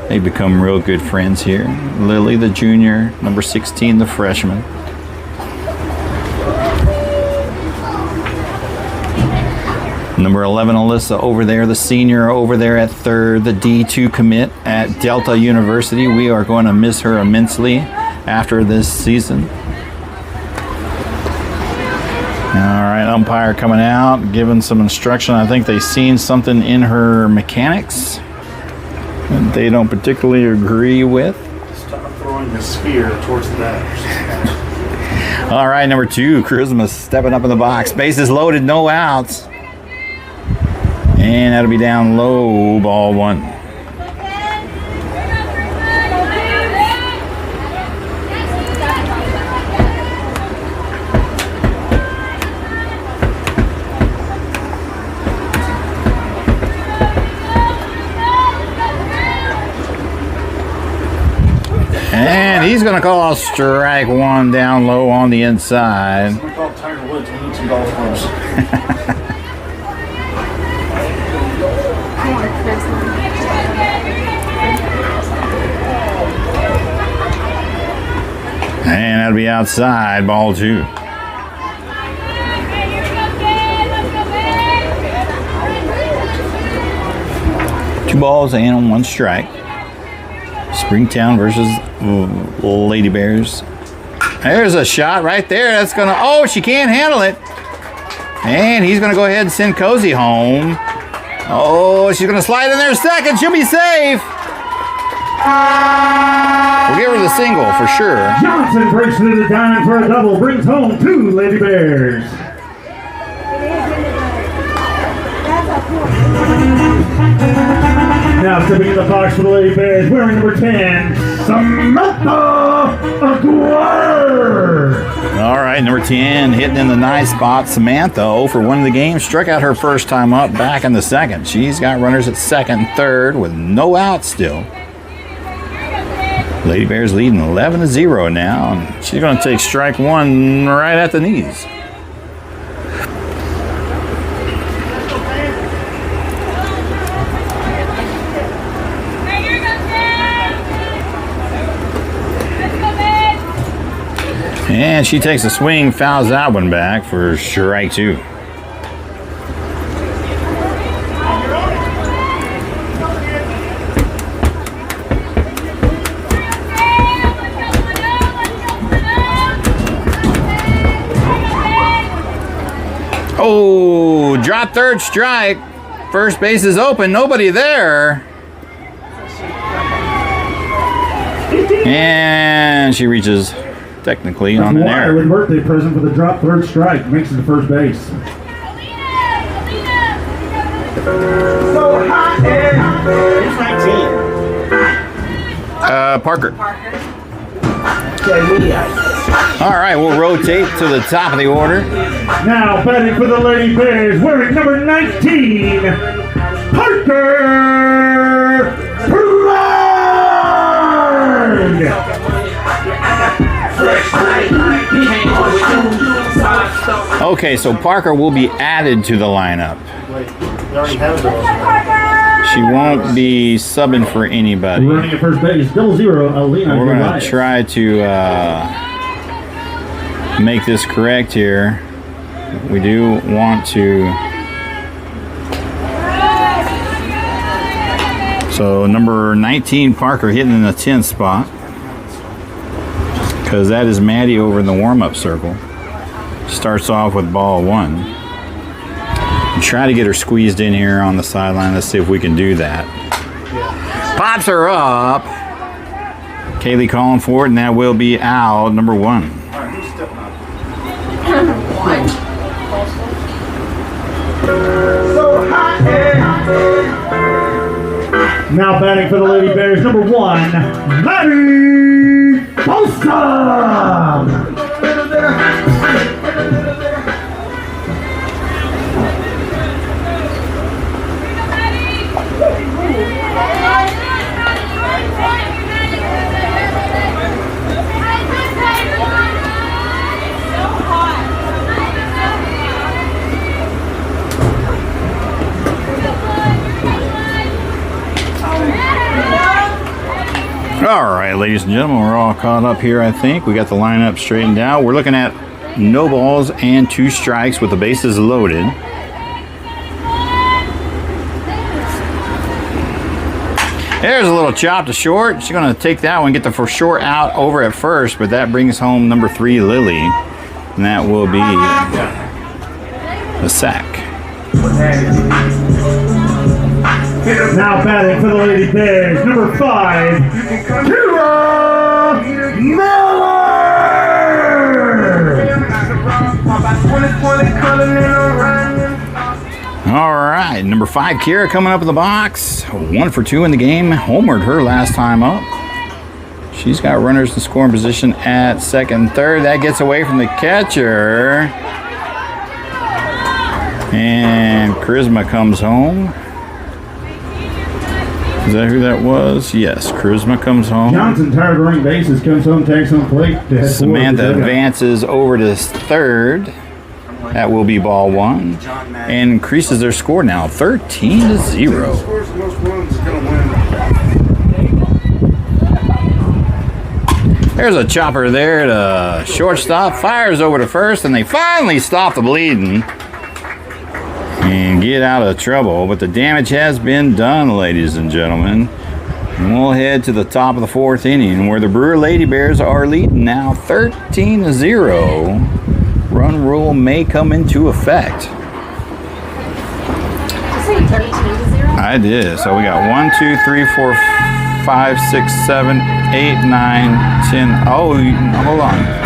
They become real good friends here. Lily, the junior. Number 16, the freshman. Number 11, Alyssa over there, the senior over there at third, the D2 commit at Delta University. We are going to miss her immensely after this season. All right, umpire coming out, giving some instruction. I think they've seen something in her mechanics that they don't particularly agree with. Stop throwing the sphere towards the batters. All right, number 2, Charisma stepping up in the box. Bases loaded, no outs. And that'll be down low, ball 1. And he's going to call strike 1 down low on the inside. We call Tiger Woods. We need some golf clubs. And that'll be outside, ball 2. balls and 1 strike. Springtown versus Lady Bears. There's a shot right there. That's gonna. Oh, she can't handle it. And he's gonna go ahead and send Cozy home. Oh, she's gonna slide in there second. She'll be safe. We'll give her the single for sure. Johnson breaks through the dime for a double, brings home 2 Lady Bears. Now stepping in the box for the Lady Bears, wearing number 10, Samantha Aguirre. All right, number 10 hitting in the nice spot. Samantha 0 for 1 in the game. Struck out her first time up, back in the second. She's got runners at second and third with no outs still. Lady Bears leading 11-0 now. And she's going to take strike 1 right at the knees. And she takes a swing, fouls that one back for strike 2. Oh, drop third strike. First base is open, nobody there. And she reaches technically on an error. With birthday present for the drop third strike, makes it to first base. So hot air. Who's 19? Parker. Okay, me. All right, we'll rotate to the top of the order. Now batting for the Lady Bears, wearing number 19, Parker Brown. Okay, so Parker will be added to the lineup. Wait, we already have those. She won't be subbing for anybody. Running at first base, 0-0, Alina. We're going to try to make this correct here. We do want to. So number 19, Parker, hitting in the 10th spot. Because that is Maddie over in the warm-up circle. Starts off with ball 1. And try to get her squeezed in here on the sideline. Let's see if we can do that. Pops her up. Kaylee calling for it, and that will be out, number 1. All right, who's stepping up? So hot air. Now batting for the Lady Bears, number 1, Maddie Folsom. All right, ladies and gentlemen, we're all caught up here, I think. We got the lineup straightened out. We're looking at no balls and 2 strikes with the bases loaded. There's a little chop to short. She's going to take that one, get the for short out over at first, but that brings home number 3, Lily. And that will be the sack. Now batting for the Lady Bears, number 5, Kira Miller. All right, number 5, Kira coming up in the box. 1 for 2 in the game. Homered her last time up. She's got runners in scoring position at second and third. That gets away from the catcher. And Charisma comes home. Is that who that was? Yes, Charisma comes home. Johnson, tired of running bases, comes home, takes home plate. Samantha advances over to third. That will be ball 1. And increases their score now, 13-0. Scores the most runs is going to win. There's a chopper there to shortstop. Fires over to first, and they finally stop the bleeding. and get out of trouble. But the damage has been done, ladies and gentlemen. And we'll head to the top of the 4th inning where the Brewer Lady Bears are leading now 13-0. Run rule may come into effect. Did you say 13-0? I did. So we got 1, 2, 3, 4, 5, 6, 7, 8, 9, 10. Oh, hold on.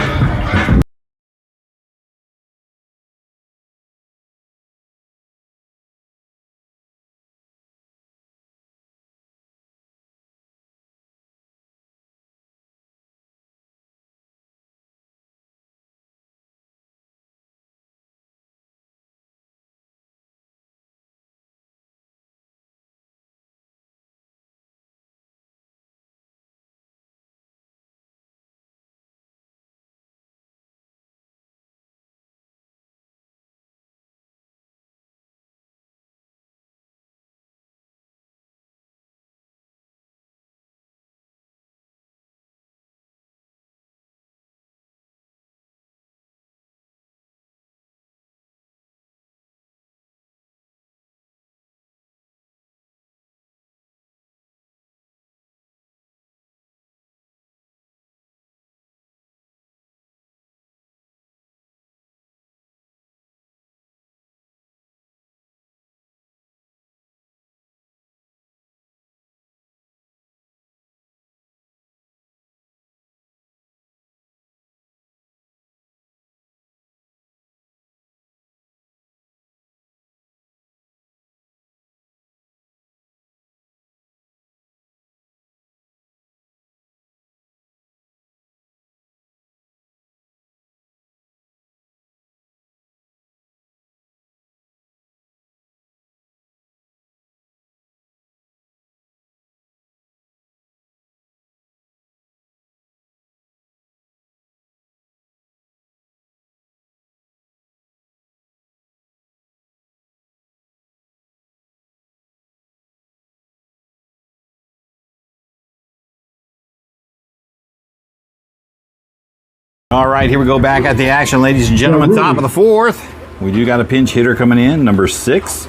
All right, here we go back at the action, ladies and gentlemen. Top of the 4th. We do got a pinch hitter coming in, number 6.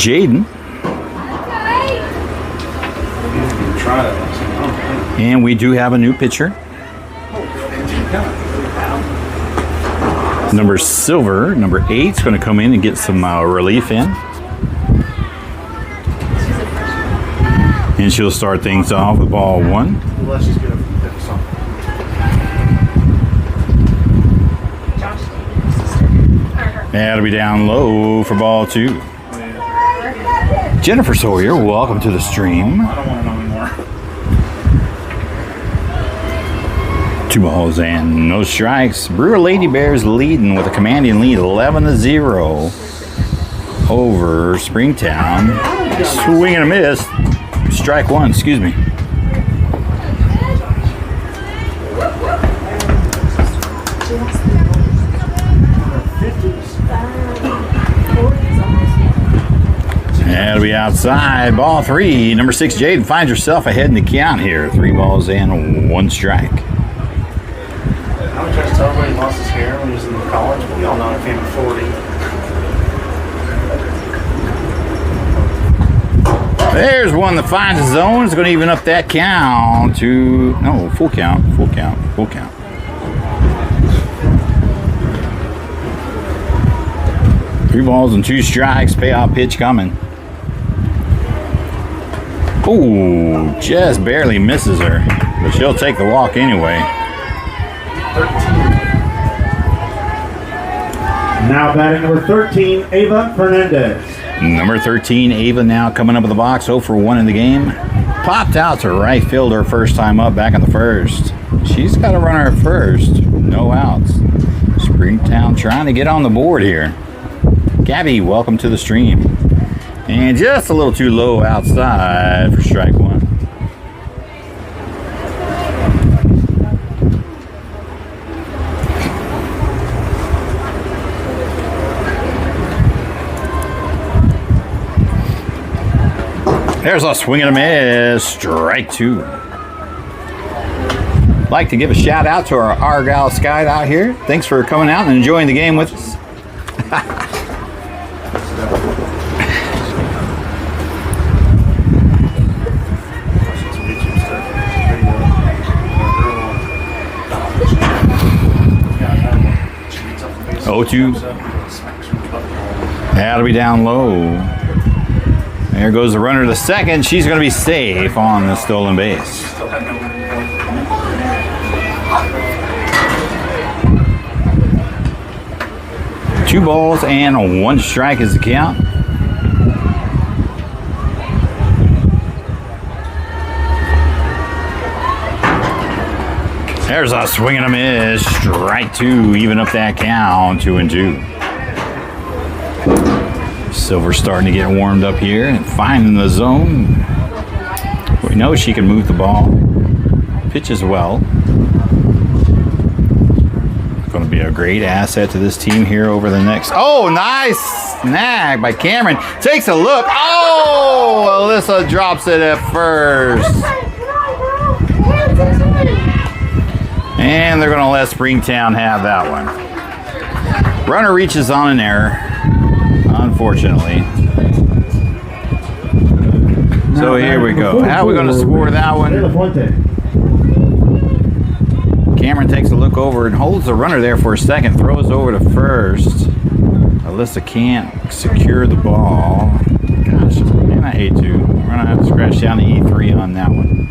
Jaden. And we do have a new pitcher. Number Silver, number 8 is going to come in and get some relief in. And she'll start things off with ball 1. That'll be down low for ball 2. Jennifer Sawyer, welcome to the stream. I don't want to know anymore. 2 balls and no strikes. Brewer Lady Bears leading with a commanding lead 11-0 over Springtown. Swing and a miss. Strike 1, excuse me. That'll be outside. Ball 3. Number 6, Jaden finds herself ahead in the count here. 3 balls and 1 strike. I would just tell everybody he lost his hair when he was in college, but we all know if he was 40. There's one that finds the zone. It's going to even up that count to, no, full count. 3 balls and 2 strikes. Payoff pitch coming. Ooh, just barely misses her, but she'll take the walk anyway. Now batting number 13, Ava Fernandez. Number 13, Ava, now coming up with the box, 0 for 1 in the game. Popped out to right field her first time up back in the 1st. She's got a runner at first, no outs. Springtown trying to get on the board here. Gabby, welcome to the stream. And just a little too low outside for strike 1. There's a swing and a miss. Strike 2. Like to give a shout out to our Argyle Sky out here. Thanks for coming out and enjoying the game with us. 0-2. That'll be down low. There goes the runner to second. She's going to be safe on the stolen base. Two balls and one strike is the count. There's a swing and a miss. Strike two, even up that count, 2-2. Silver starting to get warmed up here and finding the zone. We know she can move the ball. Pitches well. Going to be a great asset to this team here over the next. Oh, nice snag by Cameron. Takes a look. Oh, Alyssa drops it at first. And they're going to let Springtown have that one. Runner reaches on an error, unfortunately. So here we go. How are we going to score that one? Cameron takes a look over and holds the runner there for a second. Throws over to first. Alyssa can't secure the ball. Gosh, man, I hate to. We're going to have to scratch down to E3 on that one.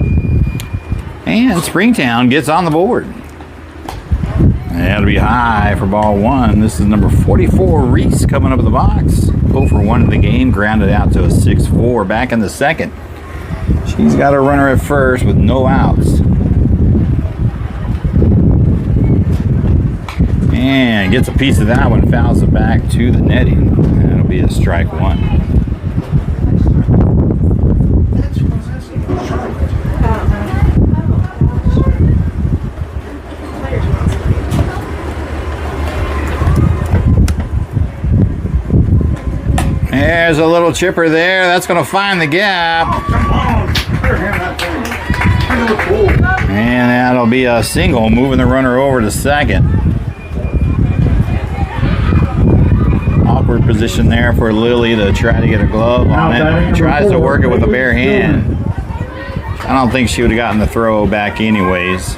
And Springtown gets on the board. That'll be high for ball one. This is number 44, Reese, coming up in the box. 0 for 1 in the game, grounded out to a 6-4 back in the second. She's got a runner at first with no outs. And gets a piece of that one, fouls it back to the netting. That'll be a strike one. There's a little chipper there. That's going to find the gap. And that'll be a single, moving the runner over to second. Awkward position there for Lily to try to get a glove on it. Tries to work it with a bare hand. I don't think she would have gotten the throw back anyways.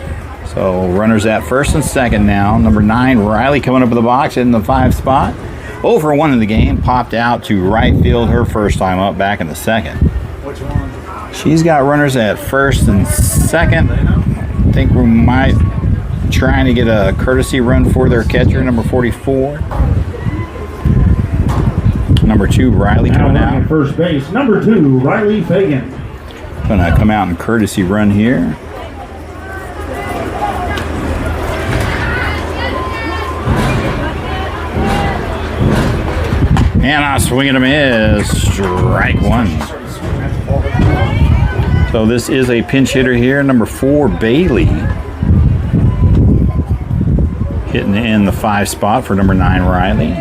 So runners at first and second now. Number 9, Riley, coming up in the box in the 5 spot. 0 for 1 in the game, popped out to right field her first time up back in the second. Which one? She's got runners at first and second. I think we might trying to get a courtesy run for their catcher, number 44. Number 2, Riley coming out. At first base, number 2, Riley Fagan. Gonna come out in courtesy run here. And a swing and a miss. Strike one. So this is a pinch hitter here. Number 4, Bailey. Hitting in the 5 spot for number 9, Riley.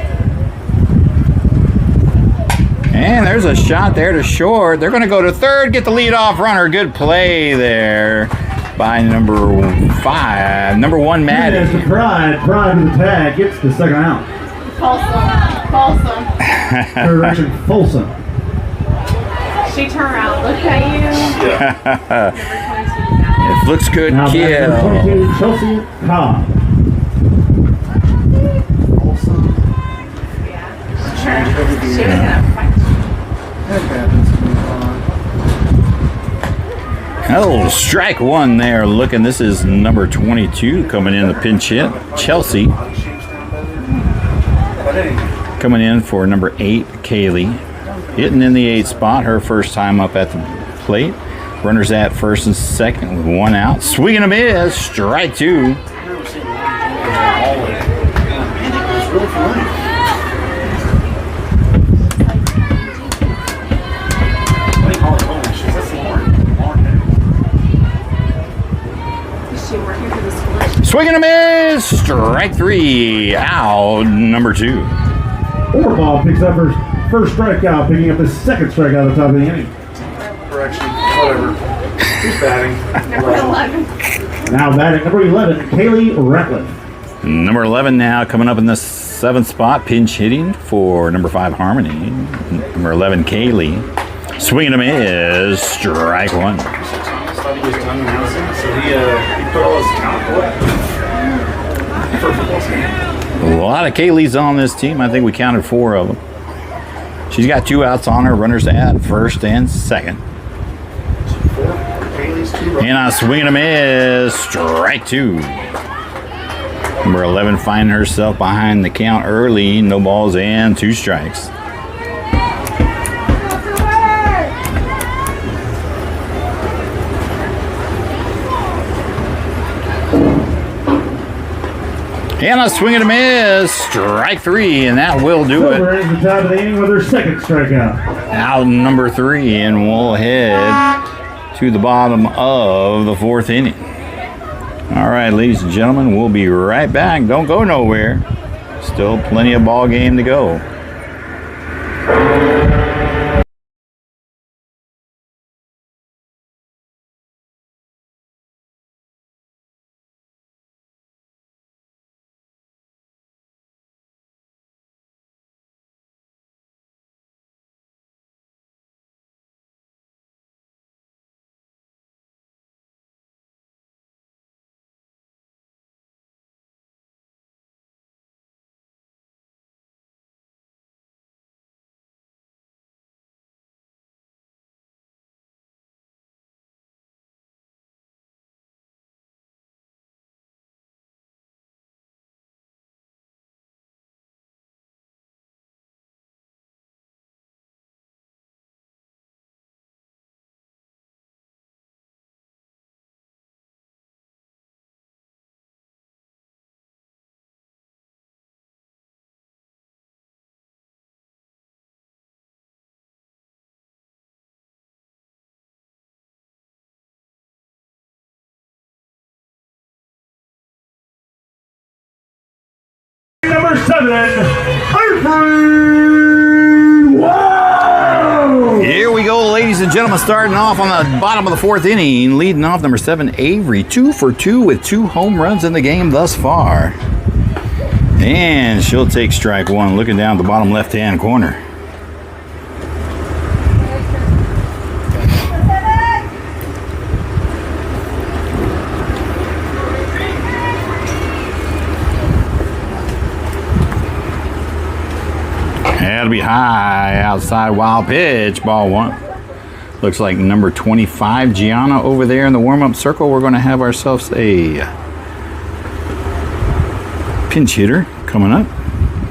And there's a shot there to short. They're going to go to third, get the leadoff runner. Good play there by number 5. Number 1, Maddie. As the Pride to the tag, gets the second out. Folsom. Third direction, Folsom. She turned around, looked at you. It looks good, Now back to kill. 22, Chelsea Cobb. She was gonna fight. Oh, strike one there. Looking, this is number 22 coming in the pinch hit. Chelsea coming in for number 8, Kaylee. Hitting in the 8 spot, her first time up at the plate. Runners at first and second with 1 out. Swing and a miss. Strike 2. Swing and a miss. Strike 3. Out. Number 2. Orball picks up her first strikeout, picking up his second strikeout at the top of the inning. Correction, whatever. Who's batting? Number 11. Now batting number 11, Kaylee Ratliff. Number 11 now coming up in the 7th spot, pinch hitting for number 5, Harmony. Number 11, Kaylee. Swing and a miss. Strike 1. Thought he was done announcing, so he put all his talent away for football game. A lot of Kaylee's on this team. I think we counted 4 of them. She's got 2 outs on her, runners at first and second. And a swing and a miss, strike 2. Number 11 finding herself behind the count early, no balls and 2 strikes. And a swing and a miss, strike 3, and that will do it. Silver ends the top of the inning with her second strikeout. Out number 3, and we'll head to the bottom of the 4th inning. All right, ladies and gentlemen, we'll be right back. Don't go nowhere. Still plenty of ball game to go. Number 7, Avery. Wow! Here we go, ladies and gentlemen, starting off on the bottom of the 4th inning. Leading off, number 7, Avery, 2 for 2 with 2 home runs in the game thus far. And she'll take strike 1, looking down the bottom left-hand corner. That'll be high, outside, wild pitch, ball 1. Looks like number 25, Gianna, over there in the warm-up circle. We're going to have ourselves a pinch hitter coming up.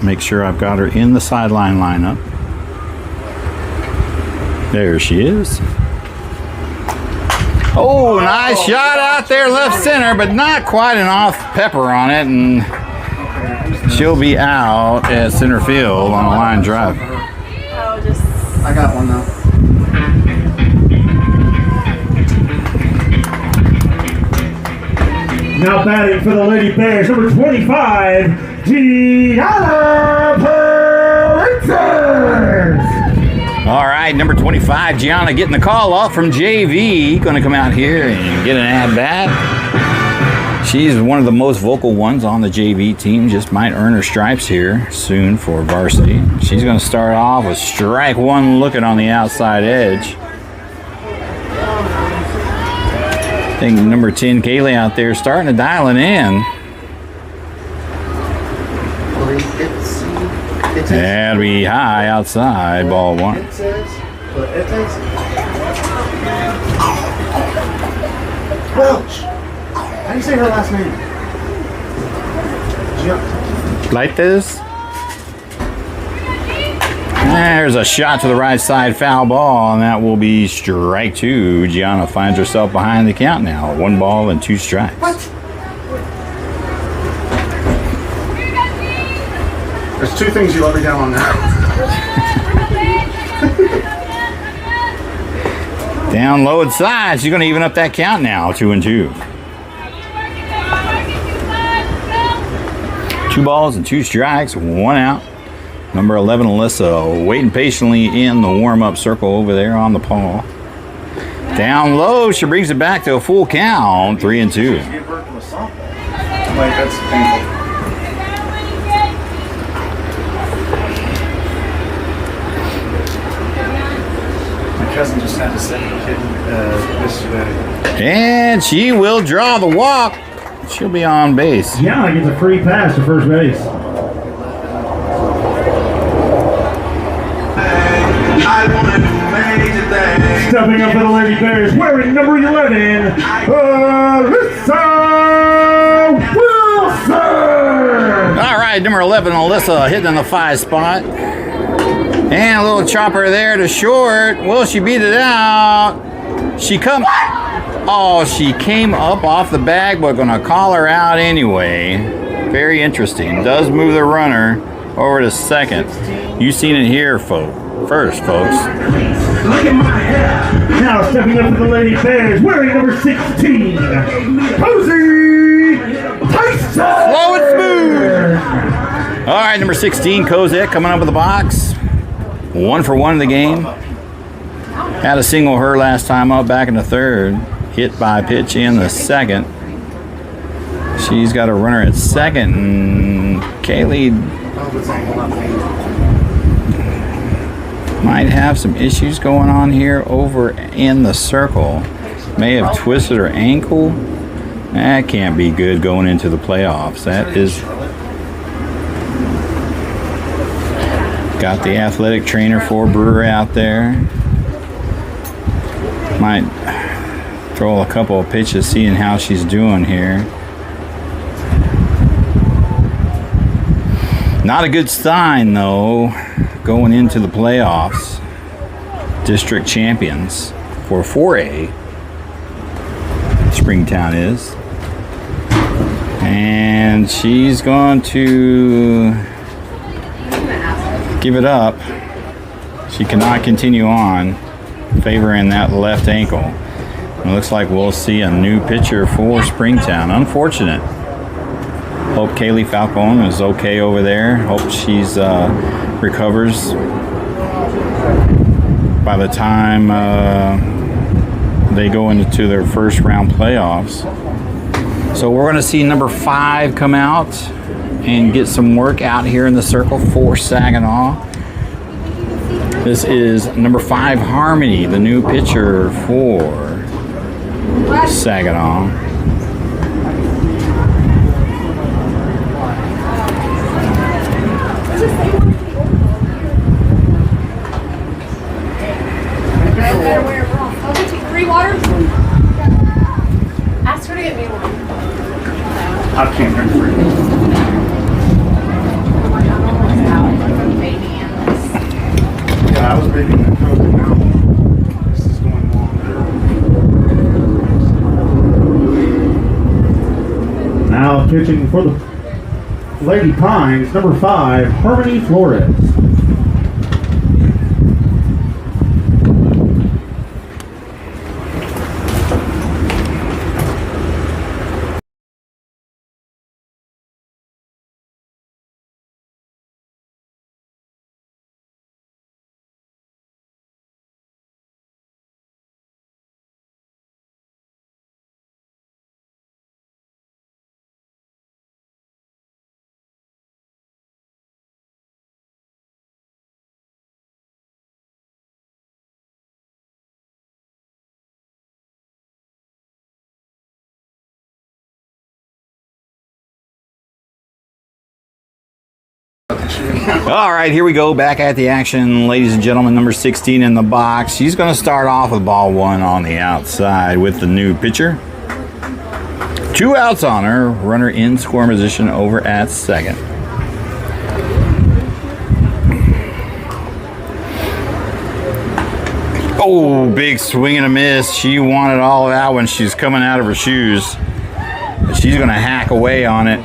Make sure I've got her in the sideline lineup. There she is. Oh, nice shot out there, left center, but not quite enough pepper on it, and she'll be out at center field on a line drive. Oh, just. I got one though. Now batting for the Lady Bears, number 25, Gianna Paredes. All right, number 25, Gianna, getting the call off from JV. Going to come out here and get an at-bat. She's one of the most vocal ones on the JV team. Just might earn her stripes here soon for Varsity. She's going to start off with strike 1, looking on the outside edge. I think number 10, Kaylee, out there starting to dial it in. That'll be high outside, ball 1. Welch. How do you say her last name? Like this. There's a shot to the right side, foul ball, and that will be strike 2. Gianna finds herself behind the count now. 1 ball and 2 strikes. What? There's 2 things you let me down on now. Down low inside. She's going to even up that count now. 2-2. 2 balls and 2 strikes. 1 out. Number 11, Alyssa, waiting patiently in the warm-up circle over there on the paw. Down low, she brings it back to a full count. 3-2. Like, that's painful. My cousin just had to send a kid yesterday. And she will draw the walk. She'll be on base. Gianna gets a free pass to first base. I wanna do major things. Stepping up for the Lady Bears, wearing number 11, Alyssa Wilson. All right, number 11, Alyssa, hitting in the 5 spot. And a little chopper there to short. Will she beat it out? She came up off the bag, but gonna call her out anyway. Very interesting. Does move the runner over to second. You've seen it here, first, folks. Look at my hair. Now stepping up for the Lady Bears, wearing number 16, Cozy Tyson. Slow and smooth. All right, number 16, Cosette, coming up with the box. 1 for 1 in the game. Had a single her last time up back in the 3rd. Hit by pitch in the 2nd. She's got a runner at 2nd, and Kaylee might have some issues going on here over in the circle. May have twisted her ankle. That can't be good going into the playoffs. That is. Got the athletic trainer for Brewer out there. Might throw a couple of pitches, seeing how she's doing here. Not a good sign, though, going into the playoffs. District champions for 4A. Springtown is. And she's going to give it up. She cannot continue on, favoring that left ankle. It looks like we'll see a new pitcher for Springtown. Unfortunate. Hope Kaylee Falcone is okay over there. Hope she's recovers by the time they go into their first round playoffs. So we're going to see number 5 come out and get some work out here in the circle for Saginaw. This is number 5, Harmony, the new pitcher for Saginaw. Ask her to get me one. I can't drink free. Yeah, I was making that Coke now. This is going longer. Now pitching for the Lady Pines, number 5, Harmony Flores. All right, here we go. Back at the action, ladies and gentlemen. Number 16 in the box. She's going to start off with ball 1 on the outside with the new pitcher. 2 outs on her. Runner in scoring position over at second. Oh, big swing and a miss. She wanted all of that when she's coming out of her shoes. But she's going to hack away on it.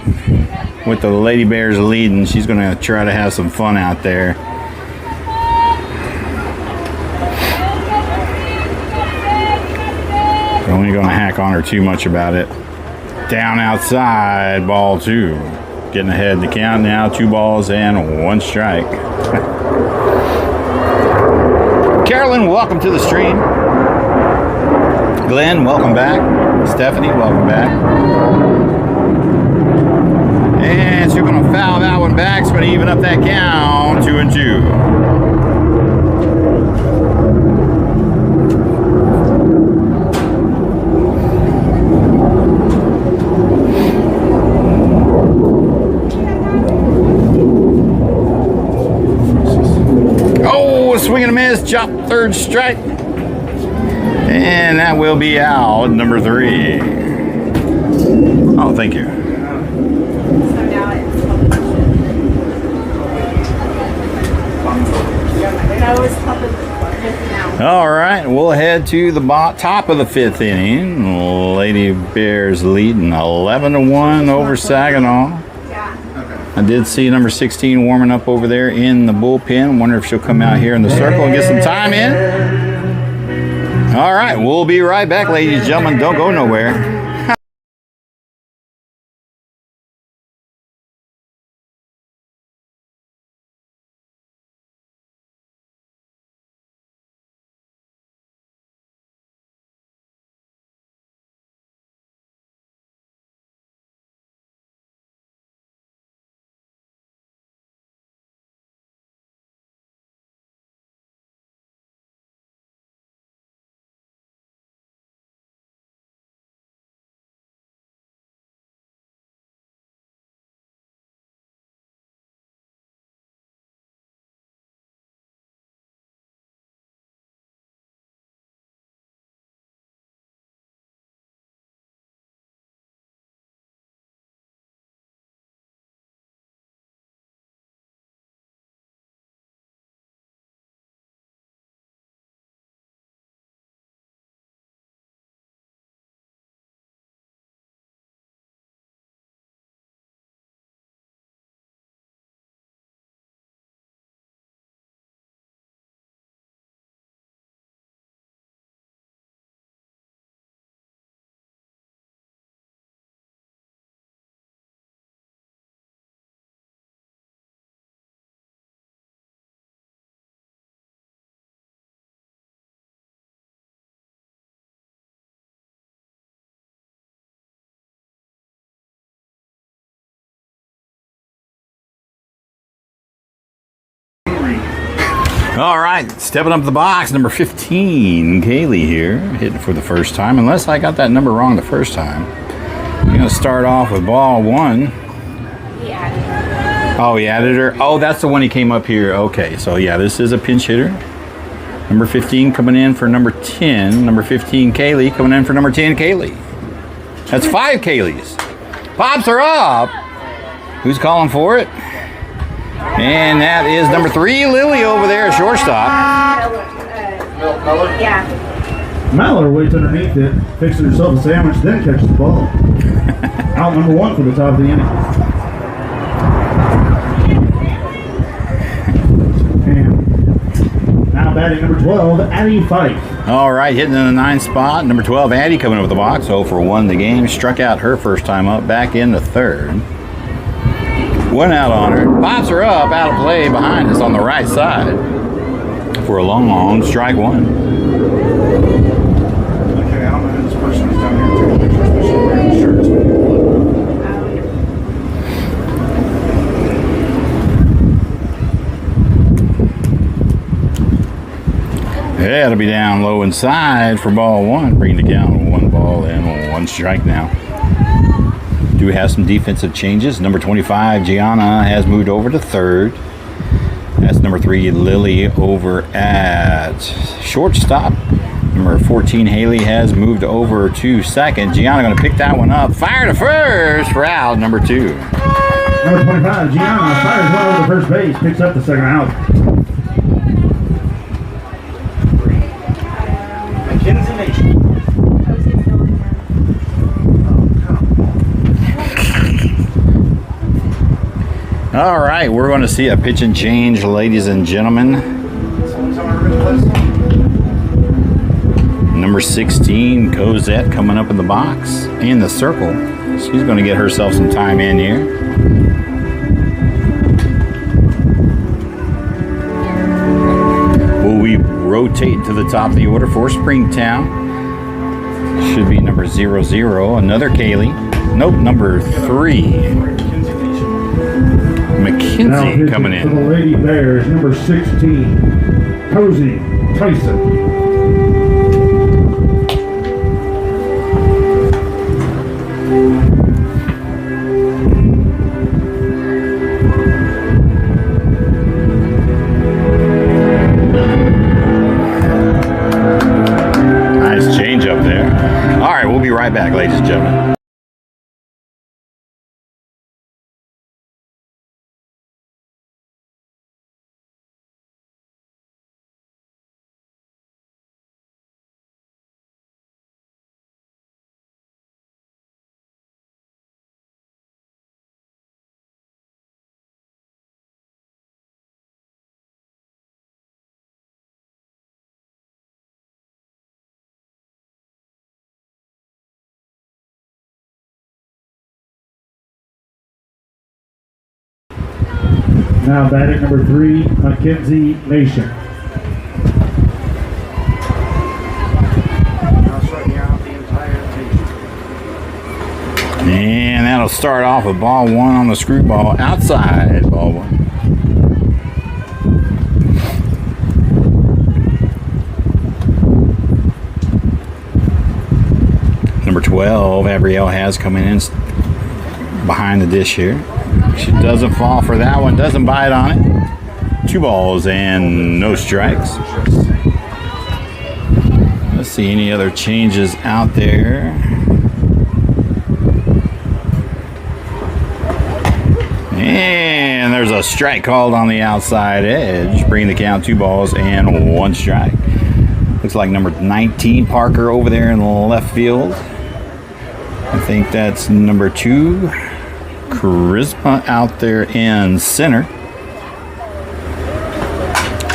With the Lady Bears leading, she's going to try to have some fun out there. Only going to hack on her too much about it. Down outside, ball 2. Getting ahead in the count now, 2 balls and 1 strike. Carolyn, welcome to the stream. Glenn, welcome back. Stephanie, welcome back. And she's going to foul that one back. She's going to even up that count. 2-2. swing and a miss, chop, third strike. And that will be out, number 3. Oh, thank you. So now it's public question. No, it's public now. All right, we'll head to the top of the 5th inning. Lady Bears leading 11-1 over Saginaw. Yeah. I did see number 16 warming up over there in the bullpen. Wonder if she'll come out here in the circle and get some time in. All right, we'll be right back, ladies and gentlemen. Don't go nowhere. All right, stepping up the box, number 15, Kaylee here, hitting for the first time. Unless I got that number wrong the first time. I'm going to start off with ball 1. He added her. Oh, he added her. Oh, that's the one he came up here. Okay, so yeah, this is a pinch hitter. Number 15 coming in for number 10. Number 15, Kaylee, coming in for number 10, Kaylee. That's 5 Kayleys. Pops are up. Who's calling for it? And that is number 3, Lily over there at shortstop. Yeah. Mallard waits underneath it, fixing herself a sandwich, then catches the ball. Out number 1 for the top of the inning. And now batting number 12, Addie Fife. All right, hitting in the 9th spot. Number 12, Addie coming up with the box. 0 for 1 the game. Struck out her first time up, back in the 3rd. One out on her. Pops her up, out of play behind us on the right side for a long strike 1. Okay, I don't know who this person is down here taking pictures, but she's wearing the shirts. Yeah, it'll be down low inside for ball 1. Bringing it down 1 ball and 1 strike now. Do have some defensive changes. Number 25, Gianna, has moved over to 3rd. That's number 3, Lily, over at shortstop. Number 14, Haley, has moved over to 2nd. Gianna going to pick that one up. Fire to first for out, number 2. Number 25, Gianna, fires one over to first base, picks up the 2nd out. Mackenzie Nation. All right, we're going to see a pitch and change, ladies and gentlemen. Number 16, Cosette, coming up in the box, in the circle. She's going to get herself some time in here. Will we rotate to the top of the order for Springtown? Should be number 00, another Kaylee. Nope, number 3. McKenzie coming in. For the Lady Bears, number 16, Cozy Tyson. right back, ladies and gentlemen. Now batting number 3, Mackenzie Nation. I'll shut you out the entire team. And that'll start off with ball 1 on the screwball outside. Ball 1. Number 12, Abrielle has coming in behind the dish here. She doesn't fall for that one, doesn't bite on it. 2 balls and no strikes. Let's see any other changes out there. And there's a strike called on the outside edge, bringing the count 2 balls and 1 strike. Looks like number 19, Parker, over there in the left field. I think that's number 2. Charisma out there in center.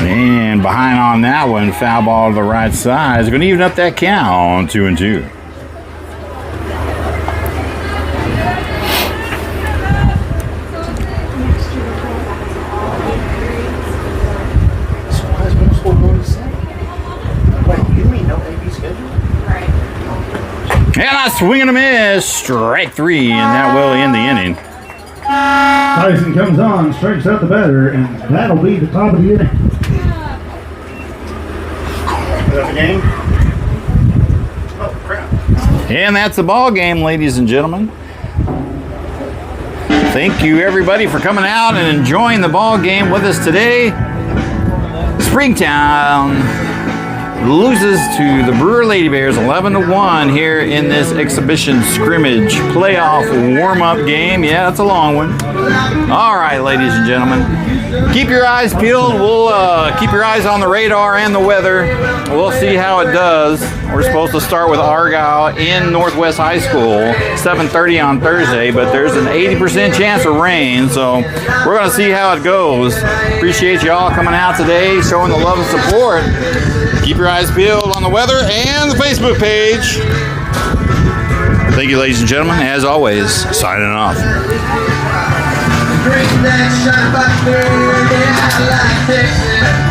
And behind on that one, foul ball to the right side. Is going to even up that count, 2-2. So why is middle school going to say? Wait, you mean no AB schedule? And a swing and a miss. Strike 3, and that will end the inning. Tyson comes on, strikes out the batter, and that'll be the top of the inning. Is that the game? Oh, crap. And that's the ball game, ladies and gentlemen. Thank you, everybody, for coming out and enjoying the ball game with us today. Springtown loses to the Brewer Lady Bears 11-1 here in this exhibition scrimmage playoff warm-up game. Yeah, it's a long one. All right, ladies and gentlemen, keep your eyes peeled. We'll keep your eyes on the radar and the weather. We'll see how it does. We're supposed to start with Argyle in Northwest High School, 7:30 on Thursday, but there's an 80% chance of rain, so we're going to see how it goes. Appreciate you all coming out today, showing the love and support. Keep your eyes peeled on the weather and the Facebook page. Thank you, ladies and gentlemen. As always, signing off. Bring that shot back there, yeah, I like Texas.